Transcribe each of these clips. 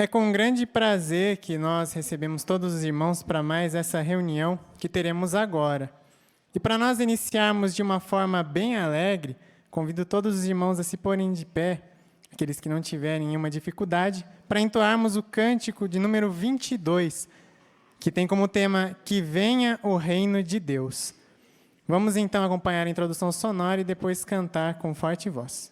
É com grande prazer que nós recebemos todos os irmãos para mais essa reunião que teremos agora. E para nós iniciarmos de uma forma bem alegre, convido todos os irmãos a se porem de pé, aqueles que não tiverem nenhuma dificuldade, para entoarmos o cântico de número 22, que tem como tema Que Venha o Reino de Deus. Vamos então acompanhar a introdução sonora e depois cantar com forte voz.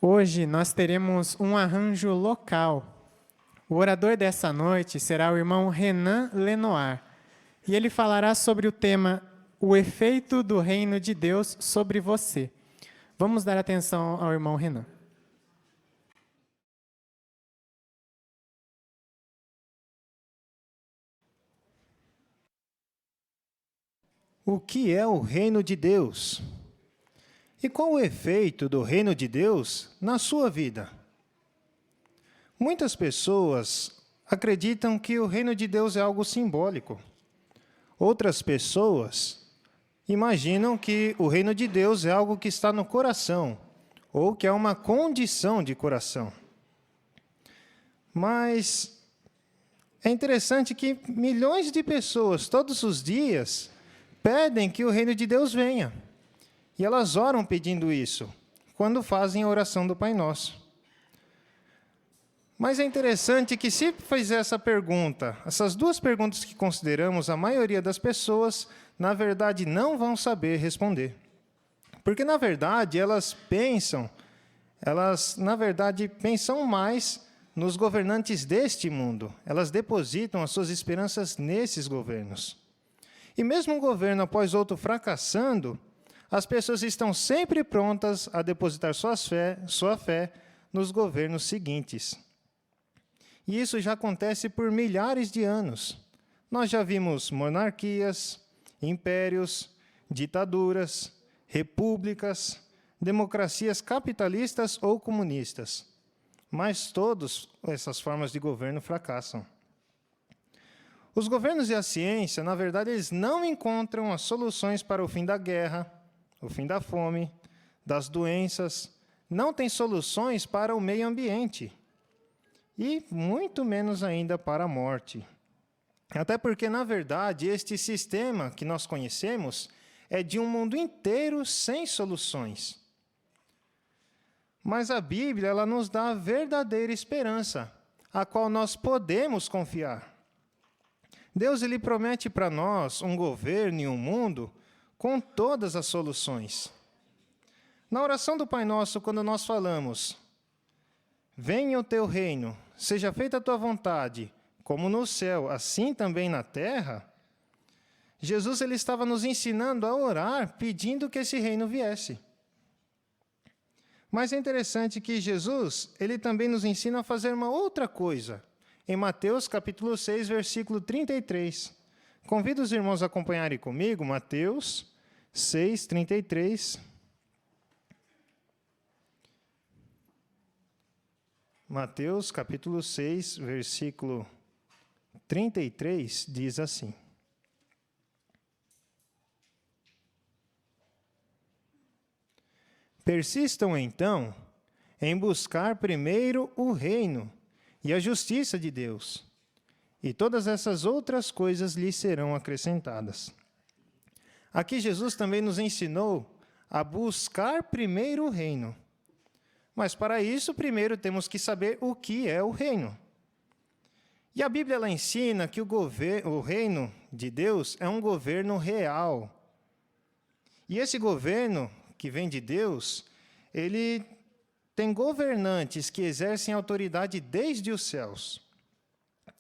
Hoje nós teremos um arranjo local. O orador dessa noite será o irmão Renan Lenoir, e ele falará sobre o tema O Efeito do Reino de Deus sobre você. Vamos dar atenção ao irmão Renan. O que é o reino de Deus? E qual o efeito do reino de Deus na sua vida? Muitas pessoas acreditam que o reino de Deus é algo simbólico. Outras pessoas imaginam que o reino de Deus é algo que está no coração, ou que é uma condição de coração. Mas é interessante que milhões de pessoas, todos os dias, pedem que o reino de Deus venha. E elas oram pedindo isso, quando fazem a oração do Pai Nosso. Mas é interessante que, se fizer essa pergunta, essas duas perguntas que consideramos, a maioria das pessoas, na verdade, não vão saber responder. Porque, na verdade, elas pensam mais nos governantes deste mundo. Elas depositam as suas esperanças nesses governos. E mesmo um governo após outro fracassando, as pessoas estão sempre prontas a depositar sua fé nos governos seguintes. E isso já acontece por milhares de anos. Nós já vimos monarquias, impérios, ditaduras, repúblicas, democracias capitalistas ou comunistas. Mas todas essas formas de governo fracassam. Os governos e a ciência, na verdade, eles não encontram as soluções para o fim da guerra, o fim da fome, das doenças, não têm soluções para o meio ambiente e muito menos ainda para a morte. Até porque, na verdade, este sistema que nós conhecemos é de um mundo inteiro sem soluções. Mas a Bíblia, ela nos dá a verdadeira esperança, a qual nós podemos confiar. Deus, ele promete para nós um governo e um mundo com todas as soluções. Na oração do Pai Nosso, quando nós falamos, venha o teu reino, seja feita a tua vontade, como no céu, assim também na terra, Jesus, ele estava nos ensinando a orar, pedindo que esse reino viesse. Mas é interessante que Jesus, ele também nos ensina a fazer uma outra coisa. Em Mateus, capítulo 6, versículo 33. Convido os irmãos a acompanharem comigo, Mateus 6, 33. Mateus, capítulo 6, versículo 33, diz assim. Persistam, então, em buscar primeiro o reino e a justiça de Deus, e todas essas outras coisas lhes serão acrescentadas. Aqui Jesus também nos ensinou a buscar primeiro o reino. Mas para isso, primeiro temos que saber o que é o reino. E a Bíblia ela ensina que o reino de Deus é um governo real. E esse governo que vem de Deus, ele tem governantes que exercem autoridade desde os céus.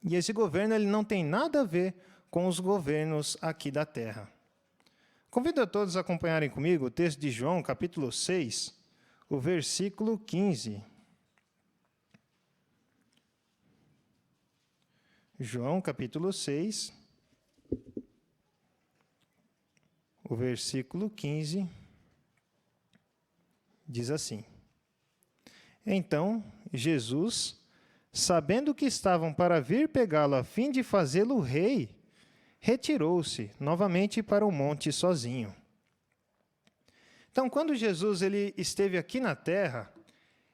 E esse governo ele não tem nada a ver com os governos aqui da terra. Convido a todos a acompanharem comigo o texto de João, capítulo 6, o versículo 15. João, capítulo 6, o versículo 15, diz assim. Então, Jesus, sabendo que estavam para vir pegá-lo a fim de fazê-lo rei, retirou-se novamente para o monte sozinho. Então, quando Jesus ele esteve aqui na terra,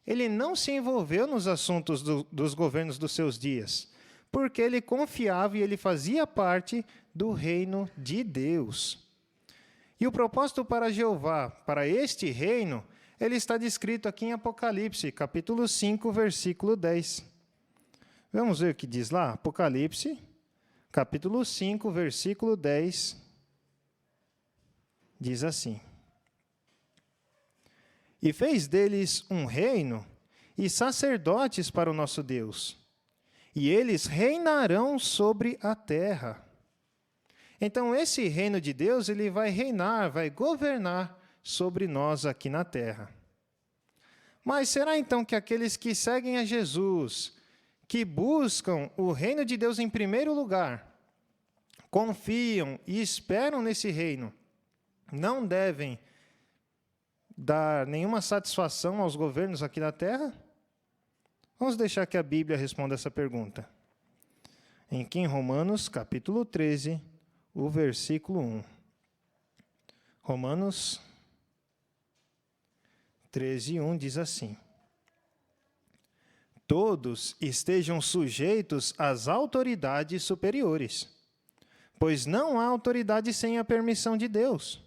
ele não se envolveu nos assuntos dos governos dos seus dias, porque ele confiava e ele fazia parte do reino de Deus. E o propósito para Jeová, para este reino, ele está descrito aqui em Apocalipse, capítulo 5, versículo 10. Vamos ver o que diz lá? Apocalipse, capítulo 5, versículo 10, diz assim. E fez deles um reino e sacerdotes para o nosso Deus, e eles reinarão sobre a terra. Então, esse reino de Deus, ele vai reinar, vai governar sobre nós aqui na terra. Mas será então que aqueles que seguem a Jesus, que buscam o reino de Deus em primeiro lugar, confiam e esperam nesse reino, não devem dar nenhuma satisfação aos governos aqui da terra? Vamos deixar que a Bíblia responda essa pergunta. Aqui em Romanos, capítulo 13, o versículo 1. Romanos 13, 1 diz assim. Todos estejam sujeitos às autoridades superiores, pois não há autoridade sem a permissão de Deus.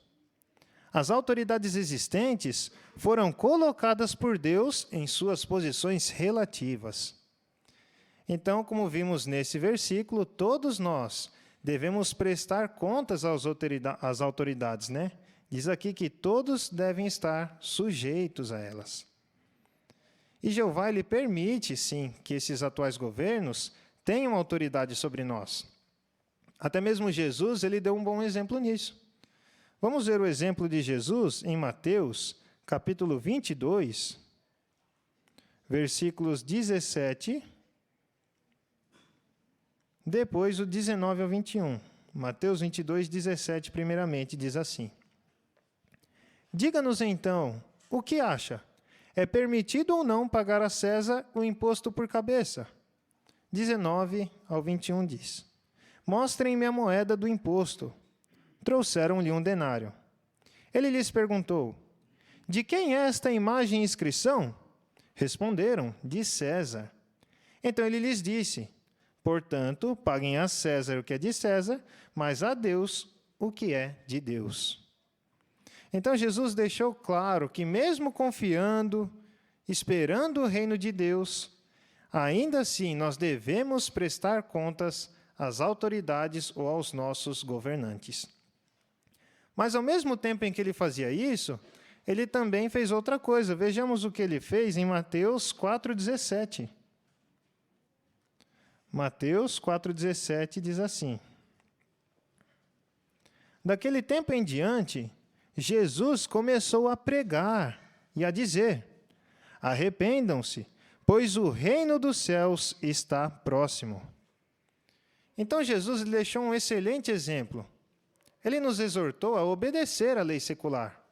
As autoridades existentes foram colocadas por Deus em suas posições relativas. Então, como vimos nesse versículo, todos nós devemos prestar contas às autoridades, né? Diz aqui que todos devem estar sujeitos a elas. E Jeová, ele permite, sim, que esses atuais governos tenham autoridade sobre nós. Até mesmo Jesus, ele deu um bom exemplo nisso. Vamos ver o exemplo de Jesus em Mateus, capítulo 22, versículos 17, depois o 19 ao 21. Mateus 22, 17, primeiramente, diz assim. Diga-nos então, o que acha? É permitido ou não pagar a César o imposto por cabeça? 19 ao 21 diz: Mostrem-me a moeda do imposto. Trouxeram-lhe um denário. Ele lhes perguntou: De quem é esta imagem e inscrição? Responderam: De César. Então ele lhes disse: Portanto, paguem a César o que é de César, mas a Deus o que é de Deus. Então Jesus deixou claro que, mesmo confiando, esperando o reino de Deus, ainda assim nós devemos prestar contas às autoridades ou aos nossos governantes. Mas, ao mesmo tempo em que ele fazia isso, ele também fez outra coisa. Vejamos o que ele fez em Mateus 4,17. Mateus 4,17 diz assim: Daquele tempo em diante, Jesus começou a pregar e a dizer: Arrependam-se, pois o reino dos céus está próximo. Então Jesus deixou um excelente exemplo. Ele nos exortou a obedecer à lei secular,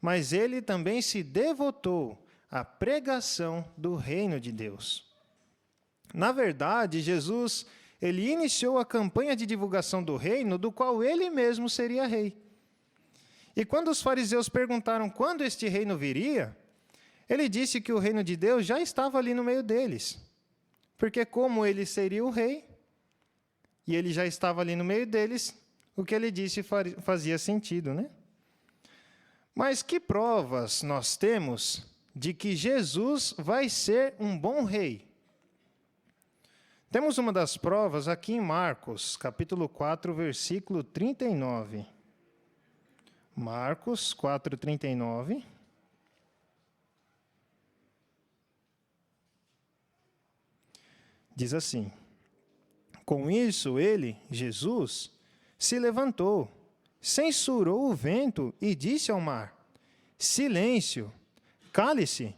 mas ele também se devotou à pregação do reino de Deus. Na verdade, Jesus, ele iniciou a campanha de divulgação do reino, do qual ele mesmo seria rei. E quando os fariseus perguntaram quando este reino viria, ele disse que o reino de Deus já estava ali no meio deles. Porque como ele seria o rei, e ele já estava ali no meio deles, o que ele disse fazia sentido, né? Mas que provas nós temos de que Jesus vai ser um bom rei? Temos uma das provas aqui em Marcos, capítulo 4, versículo 39. Marcos 4, 39. Diz assim: Com isso, ele, Jesus, se levantou, censurou o vento e disse ao mar: Silêncio, cale-se.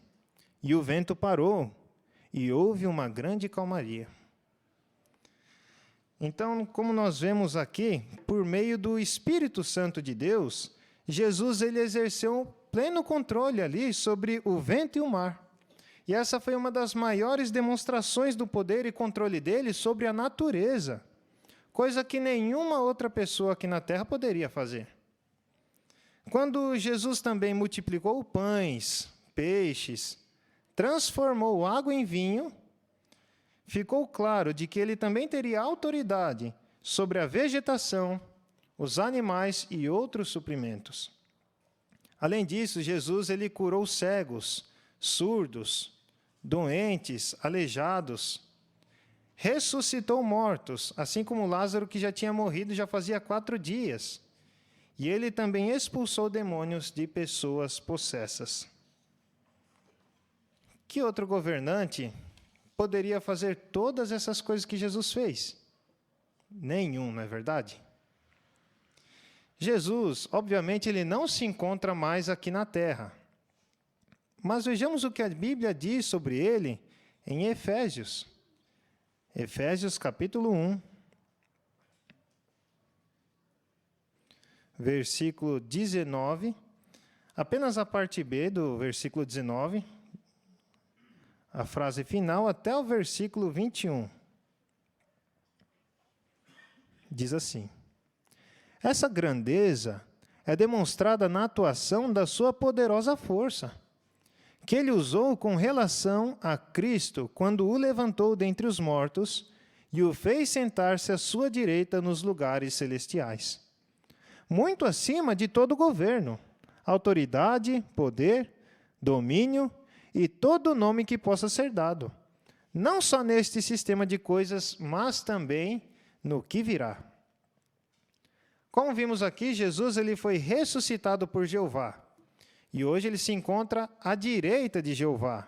E o vento parou, e houve uma grande calmaria. Então, como nós vemos aqui, por meio do Espírito Santo de Deus, Jesus ele exerceu pleno controle ali sobre o vento e o mar. E essa foi uma das maiores demonstrações do poder e controle dele sobre a natureza, coisa que nenhuma outra pessoa aqui na terra poderia fazer. Quando Jesus também multiplicou pães, peixes, transformou água em vinho, ficou claro de que ele também teria autoridade sobre a vegetação, os animais e outros suprimentos. Além disso, Jesus ele curou cegos, surdos, doentes, aleijados, ressuscitou mortos, assim como Lázaro, que já tinha morrido já fazia 4 dias. E ele também expulsou demônios de pessoas possessas. Que outro governante poderia fazer todas essas coisas que Jesus fez? Nenhum, não é verdade? Jesus, obviamente, ele não se encontra mais aqui na terra. Mas vejamos o que a Bíblia diz sobre ele em Efésios. Efésios capítulo 1, versículo 19, apenas a parte B do versículo 19, a frase final, até o versículo 21. Diz assim: Essa grandeza é demonstrada na atuação da sua poderosa força, que ele usou com relação a Cristo quando o levantou dentre os mortos e o fez sentar-se à sua direita nos lugares celestiais, muito acima de todo governo, autoridade, poder, domínio e todo nome que possa ser dado, não só neste sistema de coisas, mas também no que virá. Como vimos aqui, Jesus ele foi ressuscitado por Jeová. E hoje ele se encontra à direita de Jeová.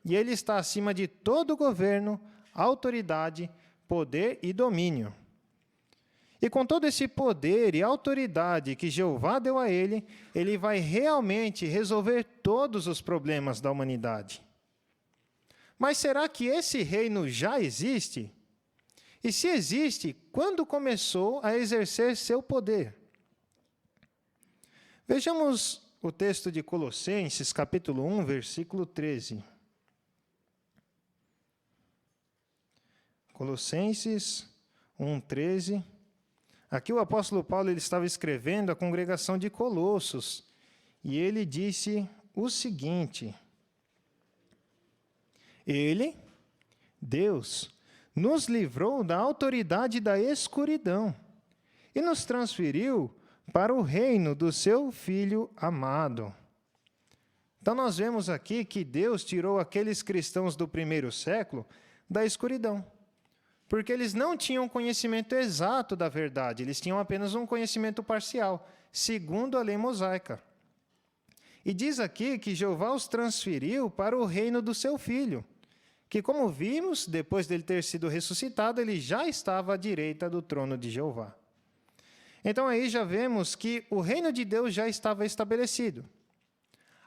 E ele está acima de todo governo, autoridade, poder e domínio. E com todo esse poder e autoridade que Jeová deu a ele, ele vai realmente resolver todos os problemas da humanidade. Mas será que esse reino já existe? E se existe, quando começou a exercer seu poder? Vejamos o texto de Colossenses, capítulo 1, versículo 13. Colossenses 1, 13. Aqui o apóstolo Paulo ele estava escrevendo à congregação de Colossos, e ele disse o seguinte: Ele, Deus, nos livrou da autoridade da escuridão e nos transferiu para o reino do seu Filho amado. Então nós vemos aqui que Deus tirou aqueles cristãos do primeiro século da escuridão, porque eles não tinham conhecimento exato da verdade, eles tinham apenas um conhecimento parcial, segundo a lei mosaica. E diz aqui que Jeová os transferiu para o reino do seu Filho, que, como vimos, depois dele ter sido ressuscitado, ele já estava à direita do trono de Jeová. Então aí já vemos que o reino de Deus já estava estabelecido.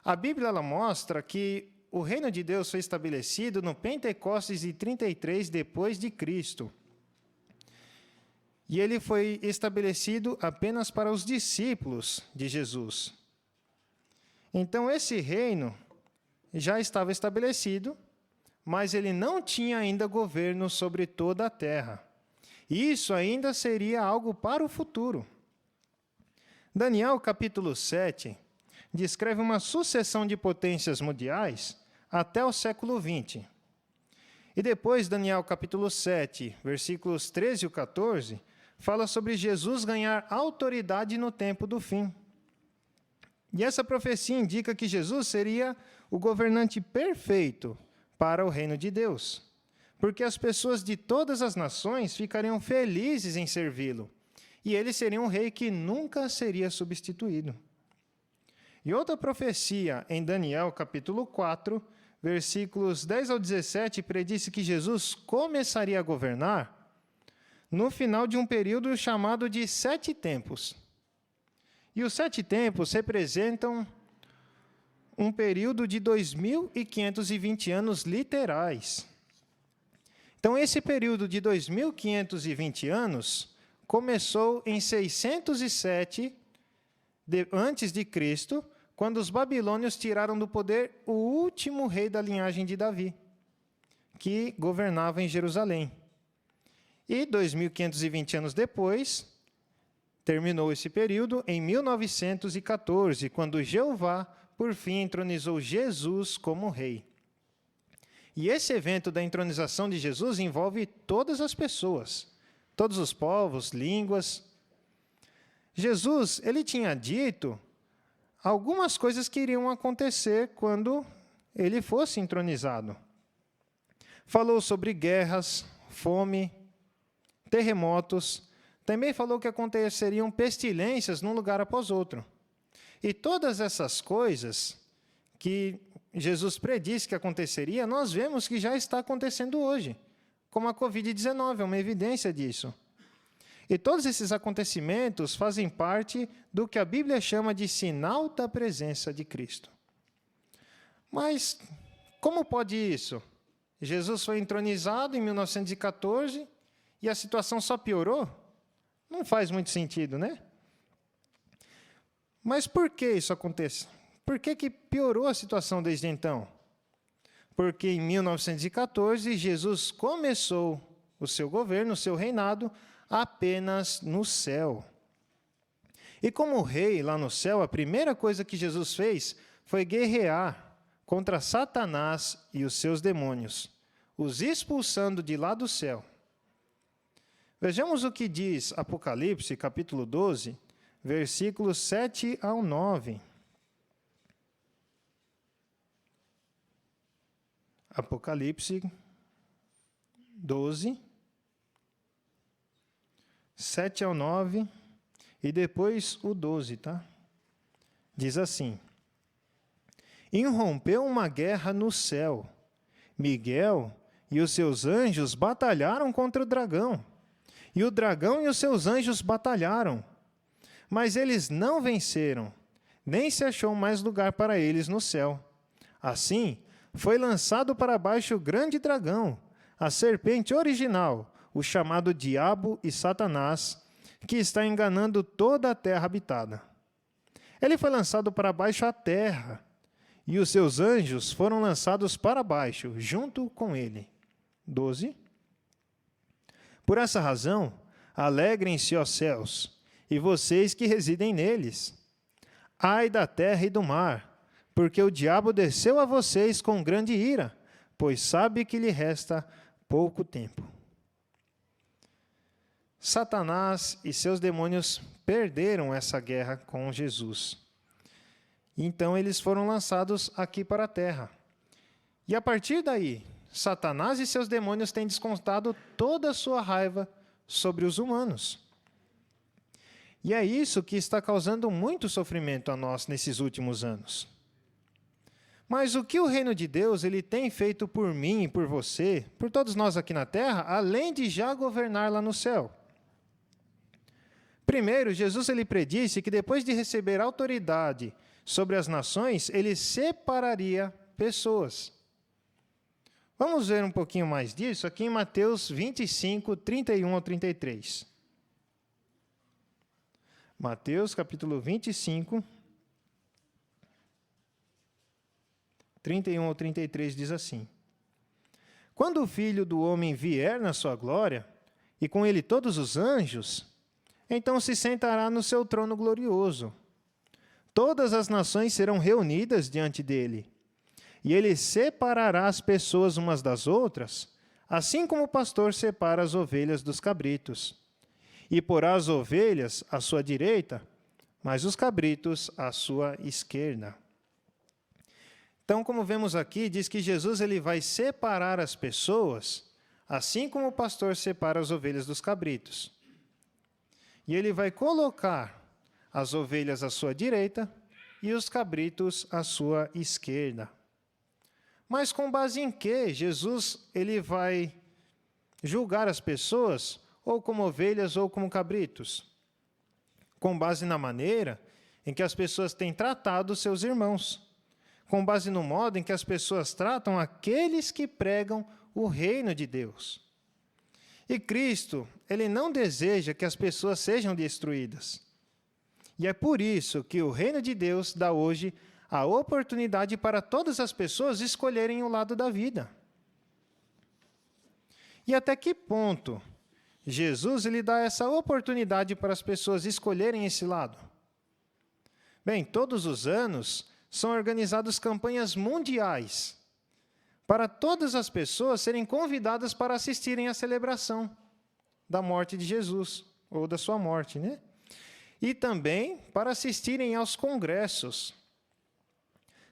A Bíblia ela mostra que o reino de Deus foi estabelecido no Pentecostes de 33 depois de Cristo. E ele foi estabelecido apenas para os discípulos de Jesus. Então esse reino já estava estabelecido, mas ele não tinha ainda governo sobre toda a terra. Isso ainda seria algo para o futuro. Daniel, capítulo 7, descreve uma sucessão de potências mundiais até o século XX. E depois, Daniel, capítulo 7, versículos 13 e 14, fala sobre Jesus ganhar autoridade no tempo do fim. E essa profecia indica que Jesus seria o governante perfeito para o reino de Deus, porque as pessoas de todas as nações ficariam felizes em servi-lo, e ele seria um rei que nunca seria substituído. E outra profecia, em Daniel, capítulo 4, versículos 10 ao 17, predisse que Jesus começaria a governar no final de um período chamado de 7 tempos. E os 7 tempos representam um período de 2.520 anos literais. Então, esse período de 2.520 anos começou em 607 antes de Cristo, quando os babilônios tiraram do poder o último rei da linhagem de Davi, que governava em Jerusalém. E 2.520 anos depois, terminou esse período em 1914, quando Jeová, por fim, entronizou Jesus como rei. E esse evento da entronização de Jesus envolve todas as pessoas, todos os povos, línguas. Jesus, ele tinha dito algumas coisas que iriam acontecer quando ele fosse entronizado. Falou sobre guerras, fome, terremotos. Também falou que aconteceriam pestilências num lugar após outro. E todas essas coisas que Jesus predisse que aconteceria, nós vemos que já está acontecendo hoje, como a Covid-19, é uma evidência disso. E todos esses acontecimentos fazem parte do que a Bíblia chama de sinal da presença de Cristo. Mas como pode isso? Jesus foi entronizado em 1914 e a situação só piorou? Não faz muito sentido, né? Mas por que isso acontece? Por que piorou a situação desde então? Porque em 1914 Jesus começou o seu governo, o seu reinado, apenas no céu. E como rei lá no céu, a primeira coisa que Jesus fez foi guerrear contra Satanás e os seus demônios, os expulsando de lá do céu. Vejamos o que diz Apocalipse, capítulo 12, versículos 7 ao 9. Apocalipse 12, 7 ao 9, e depois o 12, tá? Diz assim: Irrompeu uma guerra no céu. Miguel e os seus anjos batalharam contra o dragão. E o dragão e os seus anjos batalharam. Mas eles não venceram, nem se achou mais lugar para eles no céu. Assim, foi lançado para baixo o grande dragão, a serpente original, o chamado Diabo e Satanás, que está enganando toda a terra habitada. Ele foi lançado para baixo à terra, e os seus anjos foram lançados para baixo, junto com ele. 12. Por essa razão, alegrem-se, ó céus, e vocês que residem neles. Ai da terra e do mar, porque o diabo desceu a vocês com grande ira, pois sabe que lhe resta pouco tempo. Satanás e seus demônios perderam essa guerra com Jesus. Então eles foram lançados aqui para a terra. E a partir daí, Satanás e seus demônios têm descontado toda a sua raiva sobre os humanos. E é isso que está causando muito sofrimento a nós nesses últimos anos. Mas o que o reino de Deus ele tem feito por mim e por você, por todos nós aqui na terra, além de já governar lá no céu? Primeiro, Jesus ele predisse que depois de receber autoridade sobre as nações, ele separaria pessoas. Vamos ver um pouquinho mais disso aqui em Mateus 25, 31 ao 33. Mateus, capítulo 25, 31 ao 33 diz assim: Quando o Filho do Homem vier na sua glória, e com ele todos os anjos, então se sentará no seu trono glorioso. Todas as nações serão reunidas diante dele, e ele separará as pessoas umas das outras, assim como o pastor separa as ovelhas dos cabritos. E porá as ovelhas à sua direita, mas os cabritos à sua esquerda. Então, como vemos aqui, diz que Jesus ele vai separar as pessoas, assim como o pastor separa as ovelhas dos cabritos. E ele vai colocar as ovelhas à sua direita e os cabritos à sua esquerda. Mas com base em que Jesus ele vai julgar as pessoas, ou como ovelhas ou como cabritos? Com base na maneira em que as pessoas têm tratado seus irmãos. Com base no modo em que as pessoas tratam aqueles que pregam o reino de Deus. E Cristo, ele não deseja que as pessoas sejam destruídas. E é por isso que o reino de Deus dá hoje a oportunidade para todas as pessoas escolherem o lado da vida. E até que ponto Jesus ele dá essa oportunidade para as pessoas escolherem esse lado? Bem, todos os anos são organizadas campanhas mundiais para todas as pessoas serem convidadas para assistirem à celebração da morte de Jesus, ou da sua morte, né? E também para assistirem aos congressos.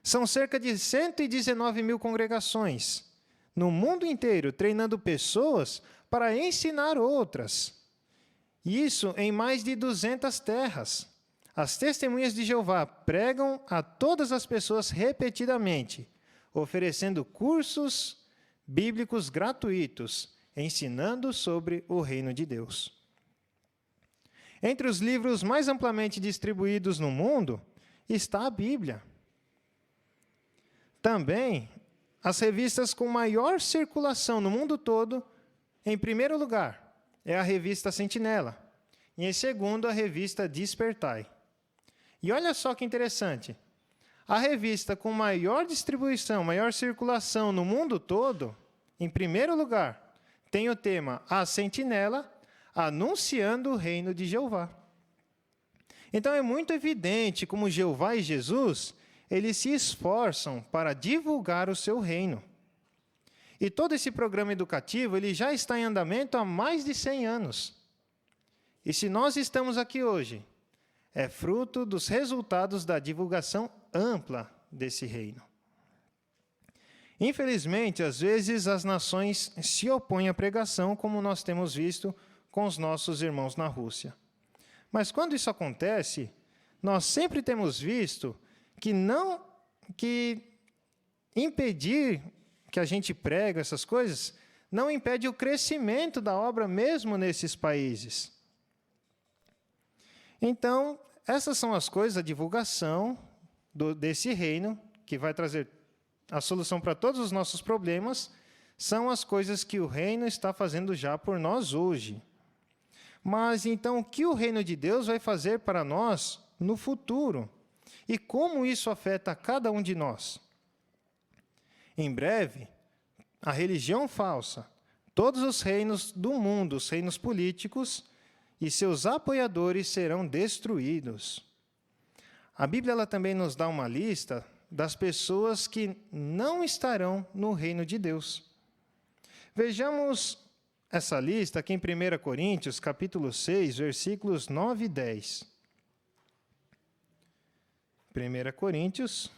São cerca de 119 mil congregações no mundo inteiro, treinando pessoas para ensinar outras. Isso em mais de 200 terras. As testemunhas de Jeová pregam a todas as pessoas repetidamente, oferecendo cursos bíblicos gratuitos, ensinando sobre o reino de Deus. Entre os livros mais amplamente distribuídos no mundo está a Bíblia. Também, as revistas com maior circulação no mundo todo, em primeiro lugar, é a revista Sentinela, e em segundo, a revista Despertai. E olha só que interessante, a revista com maior distribuição, maior circulação no mundo todo, em primeiro lugar, tem o tema A Sentinela, anunciando o reino de Jeová. Então é muito evidente como Jeová e Jesus, eles se esforçam para divulgar o seu reino. E todo esse programa educativo, ele já está em andamento há mais de 100 anos. E se nós estamos aqui hoje, é fruto dos resultados da divulgação ampla desse reino. Infelizmente, às vezes as nações se opõem à pregação, como nós temos visto com os nossos irmãos na Rússia. Mas quando isso acontece, nós sempre temos visto que impedir que a gente pregue essas coisas não impede o crescimento da obra mesmo nesses países. Então, essas são as coisas, a divulgação desse reino, que vai trazer a solução para todos os nossos problemas, são as coisas que o reino está fazendo já por nós hoje. Mas, então, o que o reino de Deus vai fazer para nós no futuro? e como isso afeta cada um de nós. Em breve, a religião falsa, todos os reinos do mundo, os reinos políticos e seus apoiadores serão destruídos. A Bíblia ela também nos dá uma lista das pessoas que não estarão no reino de Deus. Vejamos essa lista aqui em 1 Coríntios, capítulo 6, versículos 9 e 10. 1 Coríntios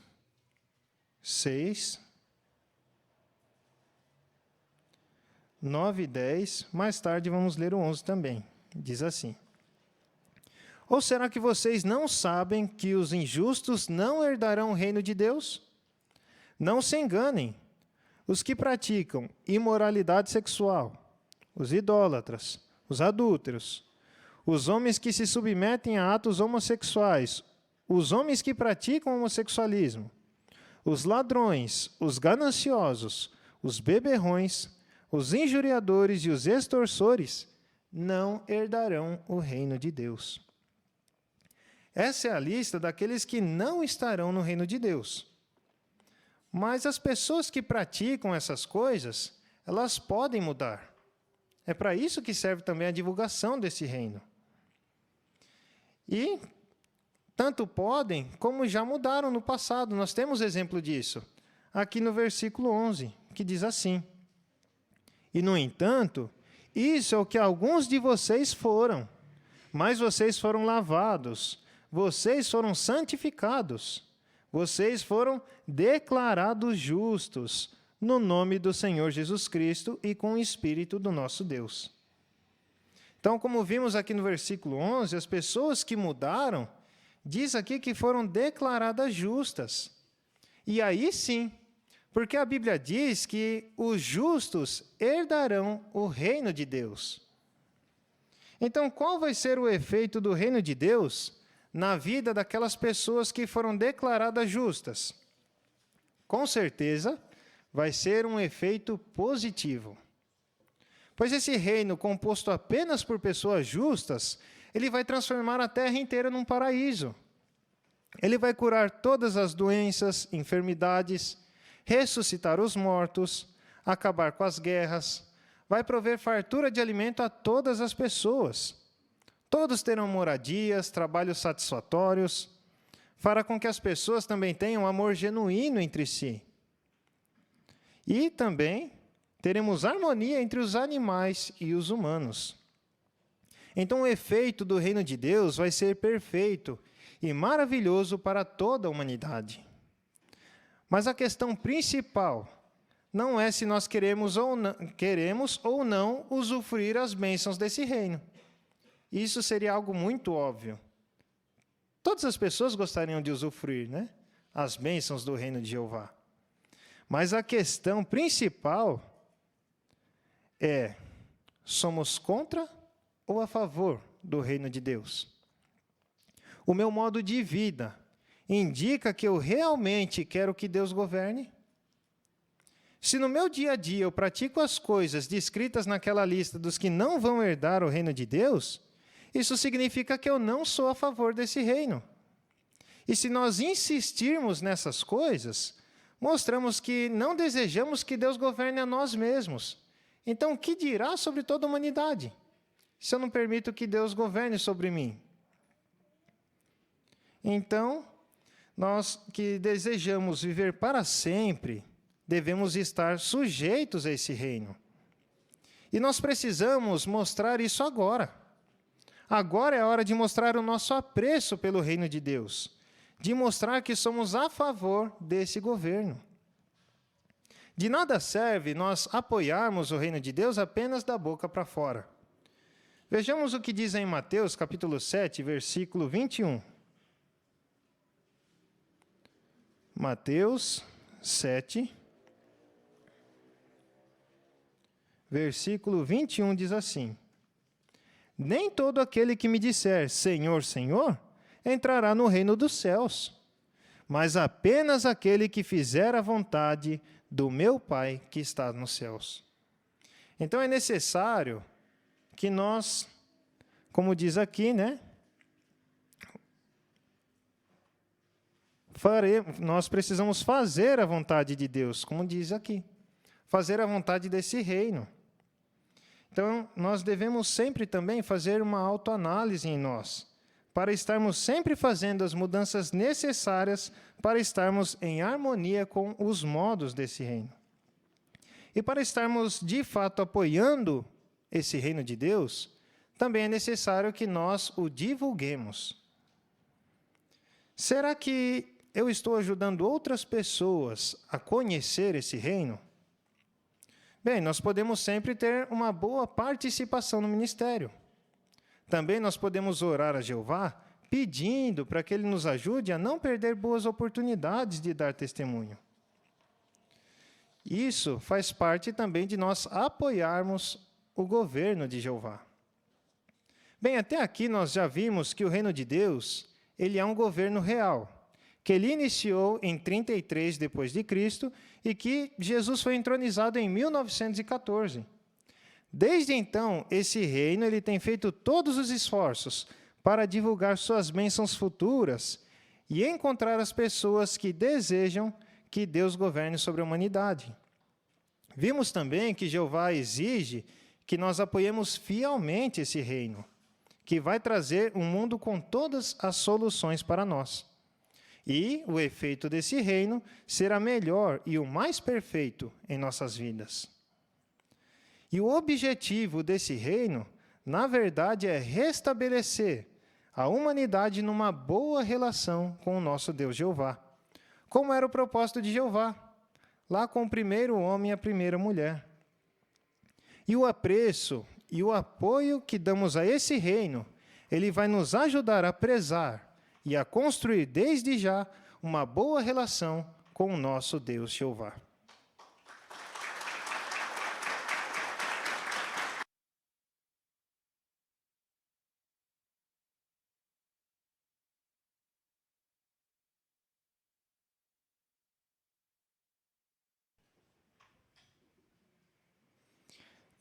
6, 9 e 10. Mais tarde vamos ler o 11 também. Diz assim: ou será que vocês não sabem que os injustos não herdarão o reino de Deus? Não se enganem. Os que praticam imoralidade sexual, os idólatras, os adúlteros, os homens que se submetem a atos homossexuais, os homens que praticam homossexualismo, os ladrões, os gananciosos, os beberrões, os injuriadores e os extorsores não herdarão o reino de Deus. Essa é a lista daqueles que não estarão no reino de Deus. Mas as pessoas que praticam essas coisas, elas podem mudar. É para isso que serve também a divulgação desse reino. E tanto podem, como já mudaram no passado. Nós temos exemplo disso. Aqui no versículo 11, que diz assim: e, no entanto, isso é o que alguns de vocês foram, mas vocês foram lavados, vocês foram santificados, vocês foram declarados justos no nome do Senhor Jesus Cristo e com o Espírito do nosso Deus. Então, como vimos aqui no versículo 11, as pessoas que mudaram, diz aqui que foram declaradas justas. E aí sim, porque a Bíblia diz que os justos herdarão o reino de Deus. Então, qual vai ser o efeito do reino de Deus na vida daquelas pessoas que foram declaradas justas? Com certeza, vai ser um efeito positivo. Pois esse reino, composto apenas por pessoas justas, ele vai transformar a terra inteira num paraíso. Ele vai curar todas as doenças, enfermidades, ressuscitar os mortos, acabar com as guerras, vai prover fartura de alimento a todas as pessoas. Todos terão moradias, trabalhos satisfatórios, fará com que as pessoas também tenham amor genuíno entre si. E também teremos harmonia entre os animais e os humanos. Então, o efeito do reino de Deus vai ser perfeito e maravilhoso para toda a humanidade. Mas a questão principal não é se nós queremos ou não usufruir as bênçãos desse reino. Isso seria algo muito óbvio. Todas as pessoas gostariam de usufruir, né? As bênçãos do reino de Jeová. Mas a questão principal é: somos contra ou a favor do reino de Deus? O meu modo de vida indica que eu realmente quero que Deus governe? Se no meu dia a dia eu pratico as coisas descritas naquela lista dos que não vão herdar o reino de Deus, isso significa que eu não sou a favor desse reino. E se nós insistirmos nessas coisas, mostramos que não desejamos que Deus governe a nós mesmos. Então, o que dirá sobre toda a humanidade, se eu não permito que Deus governe sobre mim? Então, nós que desejamos viver para sempre, devemos estar sujeitos a esse reino. E nós precisamos mostrar isso agora. Agora é a hora de mostrar o nosso apreço pelo reino de Deus, de mostrar que somos a favor desse governo. De nada serve nós apoiarmos o reino de Deus apenas da boca para fora. Vejamos o que diz em Mateus, capítulo 7, versículo 21. Mateus 7, versículo 21 diz assim: nem todo aquele que me disser Senhor, Senhor, entrará no reino dos céus, mas apenas aquele que fizer a vontade do meu Pai que está nos céus. Então é necessário que nós, como diz aqui, né? nós precisamos fazer a vontade de Deus, como diz aqui. Fazer a vontade desse reino. Então, nós devemos sempre também fazer uma autoanálise em nós, para estarmos sempre fazendo as mudanças necessárias para estarmos em harmonia com os modos desse reino. E para estarmos, de fato, apoiando esse reino de Deus, também é necessário que nós o divulguemos. Será que eu estou ajudando outras pessoas a conhecer esse reino? Bem, nós podemos sempre ter uma boa participação no ministério. Também nós podemos orar a Jeová pedindo para que Ele nos ajude a não perder boas oportunidades de dar testemunho. Isso faz parte também de nós apoiarmos o governo de Jeová. Bem, até aqui nós já vimos que o reino de Deus, ele é um governo real, que ele iniciou em 33 depois de Cristo e que Jesus foi entronizado em 1914. Desde então, esse reino ele tem feito todos os esforços para divulgar suas bênçãos futuras e encontrar as pessoas que desejam que Deus governe sobre a humanidade. Vimos também que Jeová exige que nós apoiemos fielmente esse reino, que vai trazer um mundo com todas as soluções para nós. E o efeito desse reino será melhor e o mais perfeito em nossas vidas. E o objetivo desse reino, na verdade, é restabelecer a humanidade numa boa relação com o nosso Deus Jeová, como era o propósito de Jeová, lá com o primeiro homem e a primeira mulher. E o apreço e o apoio que damos a esse reino, ele vai nos ajudar a prezar e a construir desde já uma boa relação com o nosso Deus Jeová.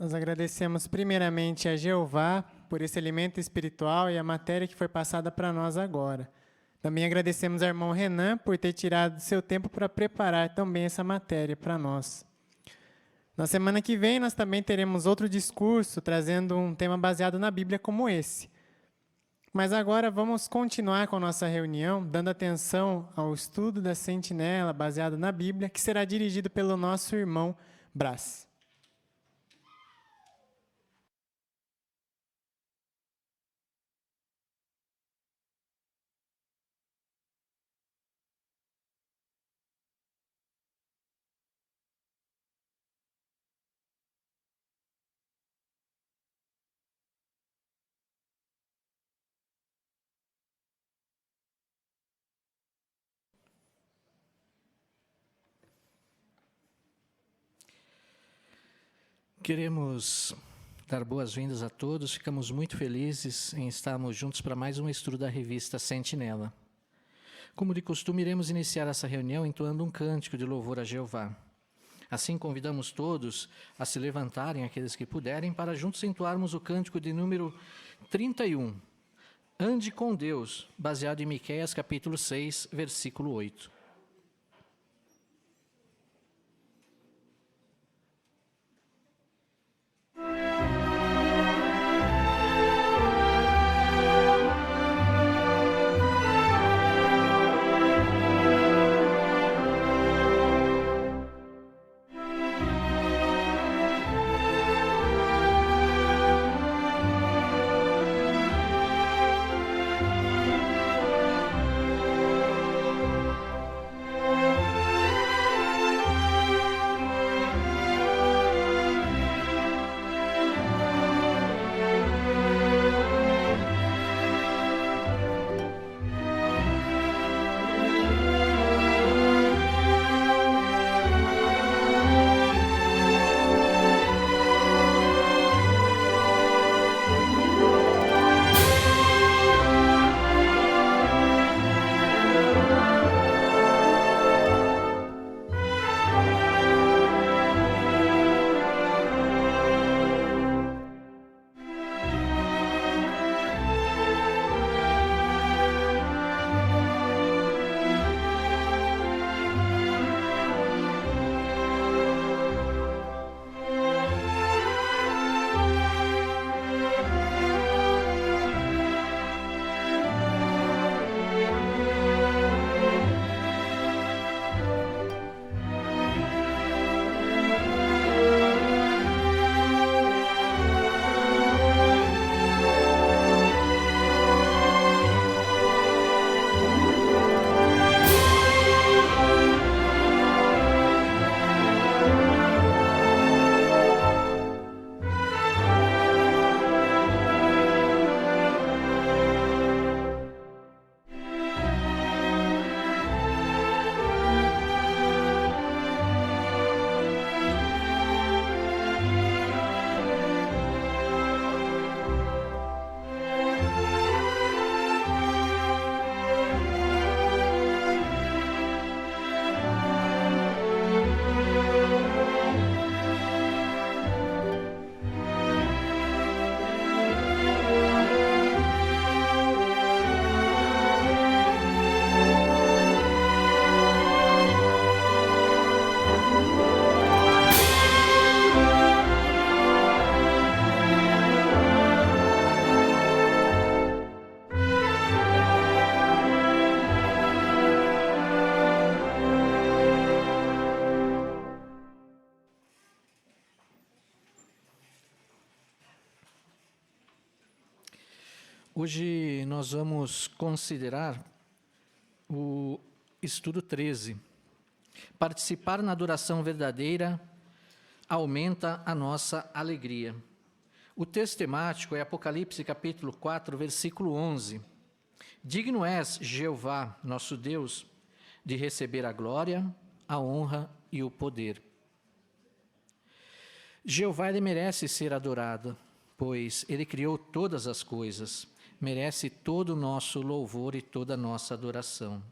Nós agradecemos primeiramente a Jeová por esse alimento espiritual e a matéria que foi passada para nós agora. Também agradecemos ao irmão Renan por ter tirado seu tempo para preparar também essa matéria para nós. Na semana que vem, nós também teremos outro discurso trazendo um tema baseado na Bíblia como esse. Mas agora vamos continuar com a nossa reunião, dando atenção ao estudo da Sentinela baseado na Bíblia, que será dirigido pelo nosso irmão Brás. Queremos dar boas-vindas a todos, ficamos muito felizes em estarmos juntos para mais um estudo da revista Sentinela. Como de costume, iremos iniciar essa reunião entoando um cântico de louvor a Jeová. Assim, convidamos todos a se levantarem, aqueles que puderem, para juntos entoarmos o cântico de número 31, Ande com Deus, baseado em Miqueias capítulo 6, versículo 8. Hoje nós vamos considerar o estudo 13. Participar na adoração verdadeira aumenta a nossa alegria. O texto temático é Apocalipse capítulo 4, versículo 11. Digno és, Jeová, nosso Deus, de receber a glória, a honra e o poder. Jeová, ele merece ser adorado, pois ele criou todas as coisas, merece todo o nosso louvor e toda a nossa adoração.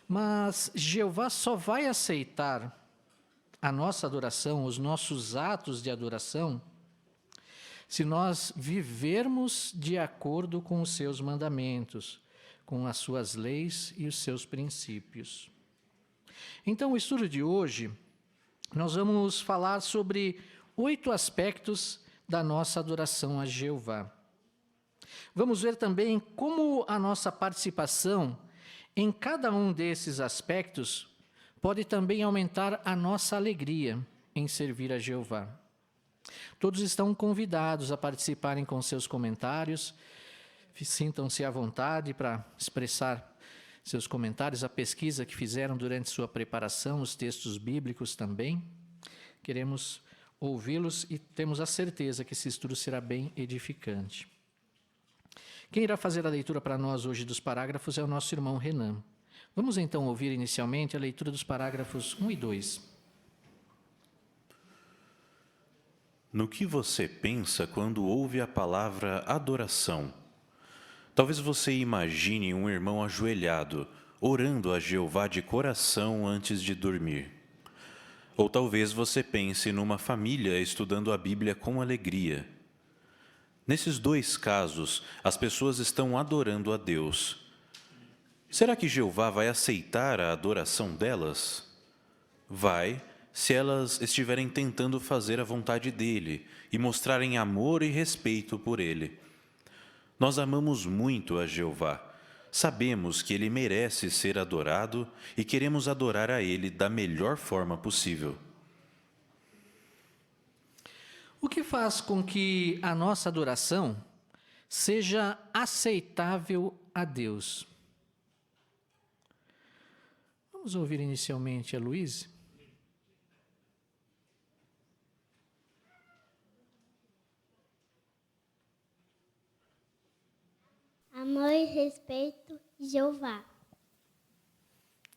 Mas Jeová só vai aceitar a nossa adoração, os nossos atos de adoração, se nós vivermos de acordo com os seus mandamentos, com as suas leis e os seus princípios. Então, o estudo de hoje, nós vamos falar sobre 8 aspectos da nossa adoração a Jeová. Vamos ver também como a nossa participação em cada um desses aspectos pode também aumentar a nossa alegria em servir a Jeová. Todos estão convidados a participarem com seus comentários. Sintam-se à vontade para expressar seus comentários, a pesquisa que fizeram durante sua preparação, os textos bíblicos também. Queremos ouvi-los e temos a certeza que esse estudo será bem edificante. Quem irá fazer a leitura para nós hoje dos parágrafos é o nosso irmão Renan. Vamos então ouvir inicialmente a leitura dos parágrafos 1 e 2. No que você pensa quando ouve a palavra adoração? Talvez você imagine um irmão ajoelhado, orando a Jeová de coração antes de dormir. Ou talvez você pense numa família estudando a Bíblia com alegria. Nesses 2 casos, as pessoas estão adorando a Deus. Será que Jeová vai aceitar a adoração delas? Vai, se elas estiverem tentando fazer a vontade dele e mostrarem amor e respeito por ele. Nós amamos muito a Jeová. Sabemos que ele merece ser adorado e queremos adorar a ele da melhor forma possível. O que faz com que a nossa adoração seja aceitável a Deus? Vamos ouvir inicialmente a Luíse. Amor e respeito de Jeová.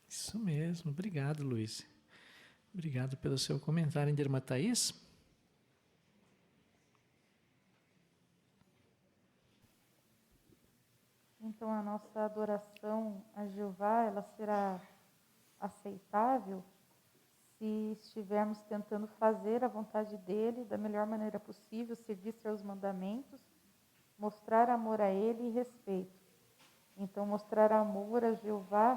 Isso mesmo. Obrigado, Luíse. Obrigado pelo seu comentário, irmã Thaís. Então, a nossa adoração a Jeová, ela será aceitável se estivermos tentando fazer a vontade dele da melhor maneira possível, seguir seus mandamentos, mostrar amor a ele e respeito. Então, mostrar amor a Jeová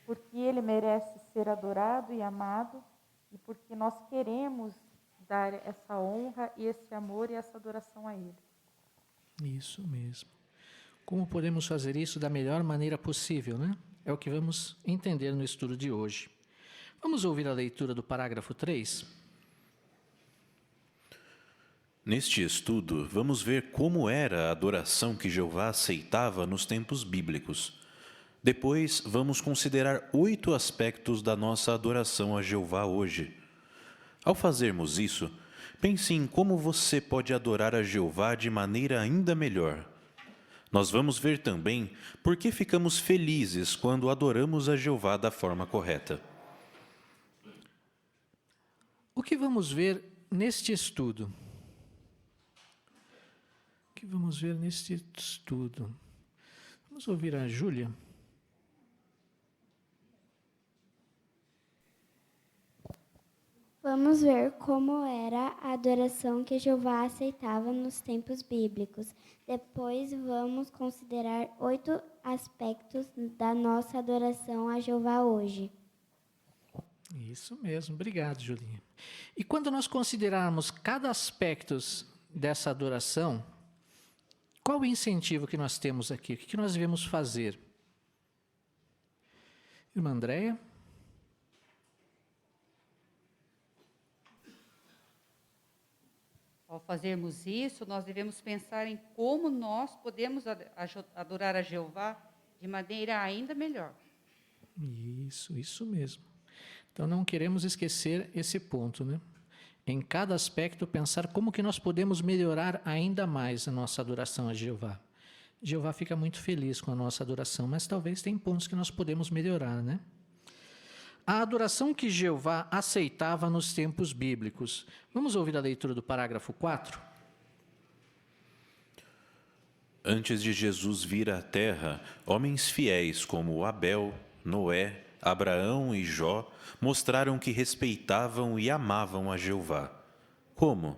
porque ele merece ser adorado e amado e porque nós queremos dar essa honra e esse amor e essa adoração a ele. Isso mesmo. Como podemos fazer isso da melhor maneira possível, né? É o que vamos entender no estudo de hoje. Vamos ouvir a leitura do parágrafo 3? Neste estudo, vamos ver como era a adoração que Jeová aceitava nos tempos bíblicos. Depois, vamos considerar 8 aspectos da nossa adoração a Jeová hoje. Ao fazermos isso, pense em como você pode adorar a Jeová de maneira ainda melhor. Nós vamos ver também por que ficamos felizes quando adoramos a Jeová da forma correta. O que vamos ver neste estudo? Vamos ouvir a Júlia. Vamos ver como era a adoração que Jeová aceitava nos tempos bíblicos. Depois vamos considerar 8 aspectos da nossa adoração a Jeová hoje. Isso mesmo, obrigado, Julinha. E quando nós considerarmos cada aspecto dessa adoração, qual o incentivo que nós temos aqui? O que nós devemos fazer? Irmã Andréia? Ao fazermos isso, nós devemos pensar em como nós podemos adorar a Jeová de maneira ainda melhor. Isso mesmo. Então não queremos esquecer esse ponto, né? Em cada aspecto pensar como que nós podemos melhorar ainda mais a nossa adoração a Jeová. Jeová fica muito feliz com a nossa adoração, mas talvez tem pontos que nós podemos melhorar, né? A adoração que Jeová aceitava nos tempos bíblicos. Vamos ouvir a leitura do parágrafo 4? Antes de Jesus vir à terra, homens fiéis como Abel, Noé, Abraão e Jó mostraram que respeitavam e amavam a Jeová. Como?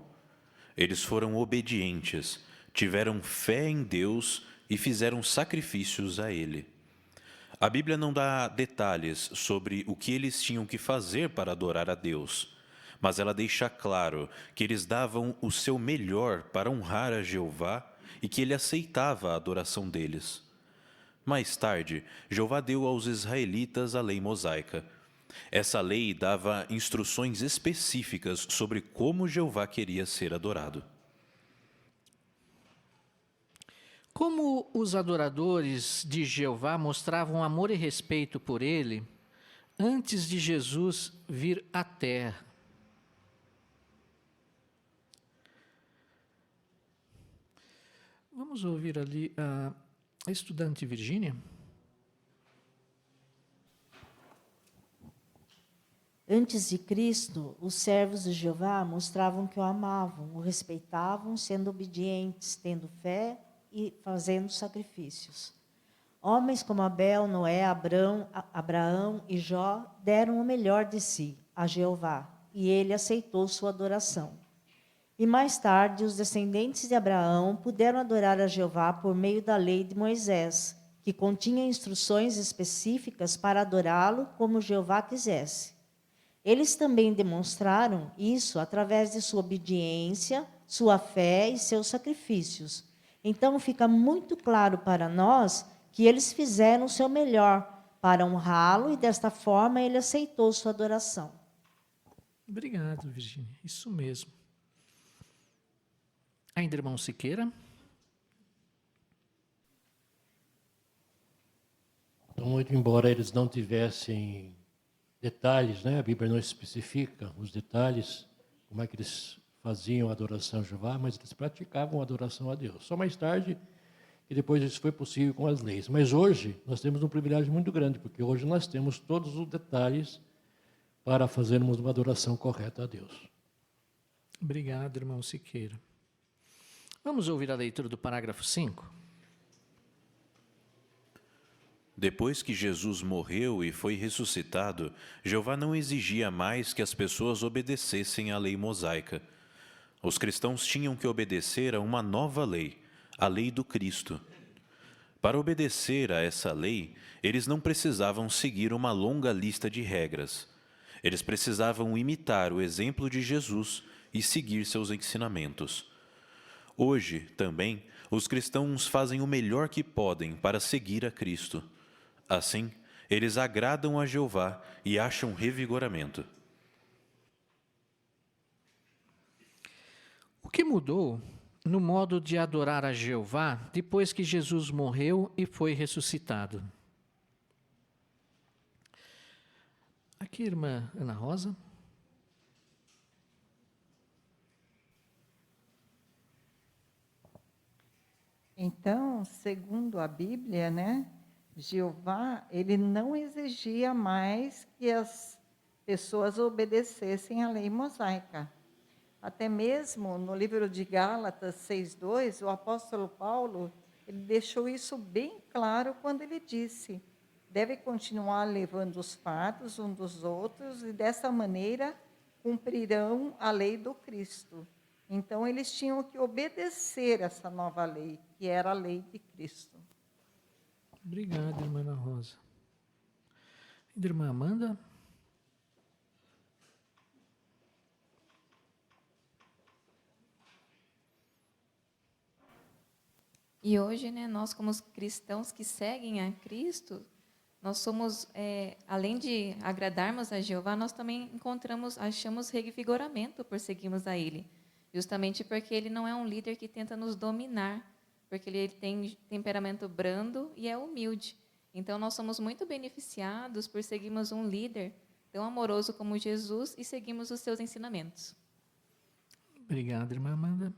Eles foram obedientes, tiveram fé em Deus e fizeram sacrifícios a Ele. A Bíblia não dá detalhes sobre o que eles tinham que fazer para adorar a Deus, mas ela deixa claro que eles davam o seu melhor para honrar a Jeová e que Ele aceitava a adoração deles. Mais tarde, Jeová deu aos israelitas a lei mosaica. Essa lei dava instruções específicas sobre como Jeová queria ser adorado. Como os adoradores de Jeová mostravam amor e respeito por ele antes de Jesus vir à terra? Vamos ouvir ali a estudante Virgínia. Antes de Cristo, os servos de Jeová mostravam que o amavam, o respeitavam, sendo obedientes, tendo fé e fazendo sacrifícios. Homens como Abel, Noé, Abraão e Jó deram o melhor de si a Jeová, e ele aceitou sua adoração. E mais tarde, os descendentes de Abraão puderam adorar a Jeová por meio da lei de Moisés, que continha instruções específicas para adorá-lo como Jeová quisesse. Eles também demonstraram isso através de sua obediência, sua fé e seus sacrifícios. Então, fica muito claro para nós que eles fizeram o seu melhor para honrá-lo e, desta forma, ele aceitou sua adoração. Obrigado, Virgínia. Isso mesmo. Ainda, irmão Siqueira? Então, muito embora eles não tivessem detalhes, né? A Bíblia não especifica os detalhes, como é que eles faziam a adoração a Jeová, mas eles praticavam a adoração a Deus. Só mais tarde, e depois isso foi possível com as leis. Mas hoje, nós temos um privilégio muito grande, porque hoje nós temos todos os detalhes para fazermos uma adoração correta a Deus. Obrigado, irmão Siqueira. Vamos ouvir a leitura do parágrafo 5? Depois que Jesus morreu e foi ressuscitado, Jeová não exigia mais que as pessoas obedecessem à lei mosaica. Os cristãos tinham que obedecer a uma nova lei, a lei do Cristo. Para obedecer a essa lei, eles não precisavam seguir uma longa lista de regras. Eles precisavam imitar o exemplo de Jesus e seguir seus ensinamentos. Hoje, também, os cristãos fazem o melhor que podem para seguir a Cristo. Assim, eles agradam a Jeová e acham revigoramento. O que mudou no modo de adorar a Jeová depois que Jesus morreu e foi ressuscitado? Aqui, irmã Ana Rosa. Então, segundo a Bíblia, né, Jeová, ele não exigia mais que as pessoas obedecessem à lei mosaica. Até mesmo no livro de Gálatas 6:2, o apóstolo Paulo, ele deixou isso bem claro quando ele disse: deve continuar levando os fardos uns dos outros e dessa maneira cumprirão a lei do Cristo. Então eles tinham que obedecer essa nova lei, que era a lei de Cristo. Obrigado, irmã Ana Rosa. E irmã Amanda? E hoje, né, nós como cristãos que seguem a Cristo, nós somos, além de agradarmos a Jeová, nós também achamos revigoramento por seguirmos a Ele. justamente porque ele não é um líder que tenta nos dominar, porque ele tem temperamento brando e é humilde. Então, nós somos muito beneficiados por seguirmos um líder tão amoroso como Jesus e seguirmos os seus ensinamentos. Obrigado, irmã Amanda.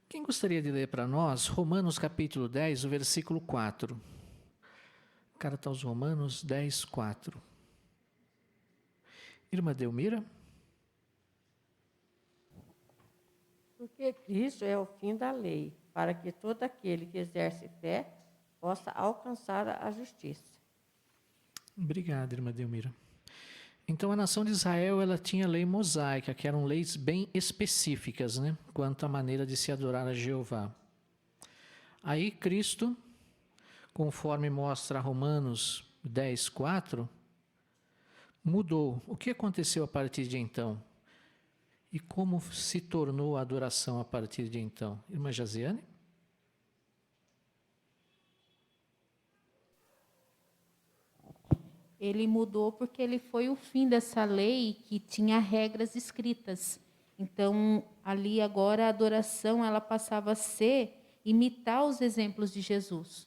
Quem gostaria de ler para nós Romanos capítulo 10, o versículo 4? Carta aos Romanos 10, 4. Irmã Delmira? Porque Cristo é o fim da lei, para que todo aquele que exerce fé possa alcançar a justiça. Obrigado, irmã Delmira. Então, a nação de Israel, ela tinha lei mosaica, que eram leis bem específicas, né, quanto à maneira de se adorar a Jeová. Aí, Cristo, conforme mostra Romanos 10, 4, mudou. O que aconteceu a partir de então? E como se tornou a adoração a partir de então? Irmã Jaziane? Ele mudou porque ele foi o fim dessa lei que tinha regras escritas. Então, ali agora a adoração ela passava a ser imitar os exemplos de Jesus.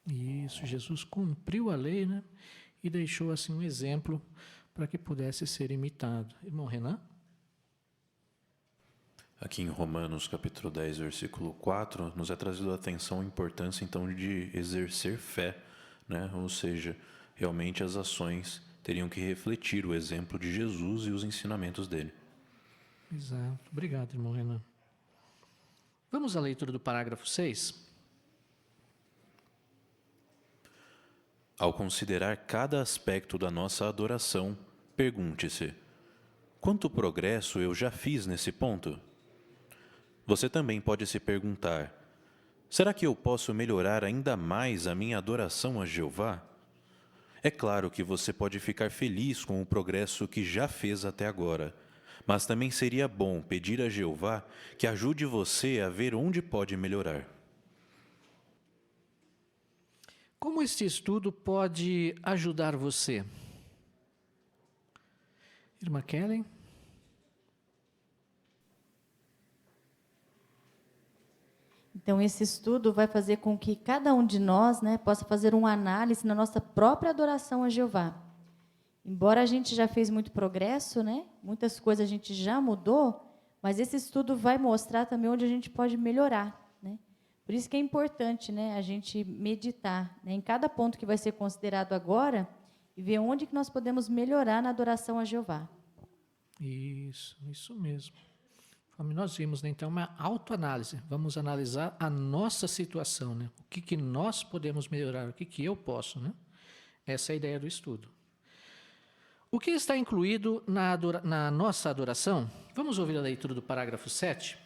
Isso, Jesus cumpriu a lei, né? E deixou assim um exemplo para que pudesse ser imitado. Irmão Renan? Aqui em Romanos, capítulo 10, versículo 4, nos é trazido a atenção a importância, então, de exercer fé, né? Ou seja, realmente as ações teriam que refletir o exemplo de Jesus e os ensinamentos dele. Exato. Obrigado, irmão Renan. Vamos à leitura do parágrafo 6? Ao considerar cada aspecto da nossa adoração, pergunte-se: quanto progresso eu já fiz nesse ponto? Você também pode se perguntar: será que eu posso melhorar ainda mais a minha adoração a Jeová? É claro que você pode ficar feliz com o progresso que já fez até agora, mas também seria bom pedir a Jeová que ajude você a ver onde pode melhorar. Como este estudo pode ajudar você? Irmã Kellen? Então, esse estudo vai fazer com que cada um de nós, né, possa fazer uma análise na nossa própria adoração a Jeová. Embora a gente já fez muito progresso, né, muitas coisas a gente já mudou, mas esse estudo vai mostrar também onde a gente pode melhorar, né? Por isso que é importante, né, a gente meditar, né, em cada ponto que vai ser considerado agora e ver onde que nós podemos melhorar na adoração a Jeová. Isso mesmo. Conforme nós vimos, né, então, uma autoanálise. Vamos analisar a nossa situação, né? O que nós podemos melhorar, o que eu posso, né? Essa é a ideia do estudo. O que está incluído na nossa adoração? Vamos ouvir a leitura do parágrafo 7?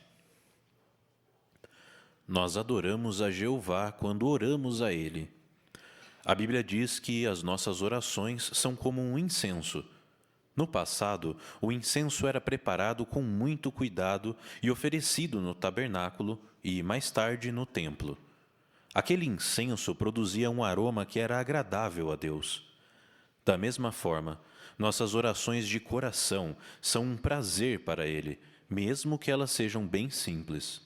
Nós adoramos a Jeová quando oramos a Ele. A Bíblia diz que as nossas orações são como um incenso. No passado, o incenso era preparado com muito cuidado e oferecido no tabernáculo e, mais tarde, no templo. Aquele incenso produzia um aroma que era agradável a Deus. Da mesma forma, nossas orações de coração são um prazer para Ele, mesmo que elas sejam bem simples.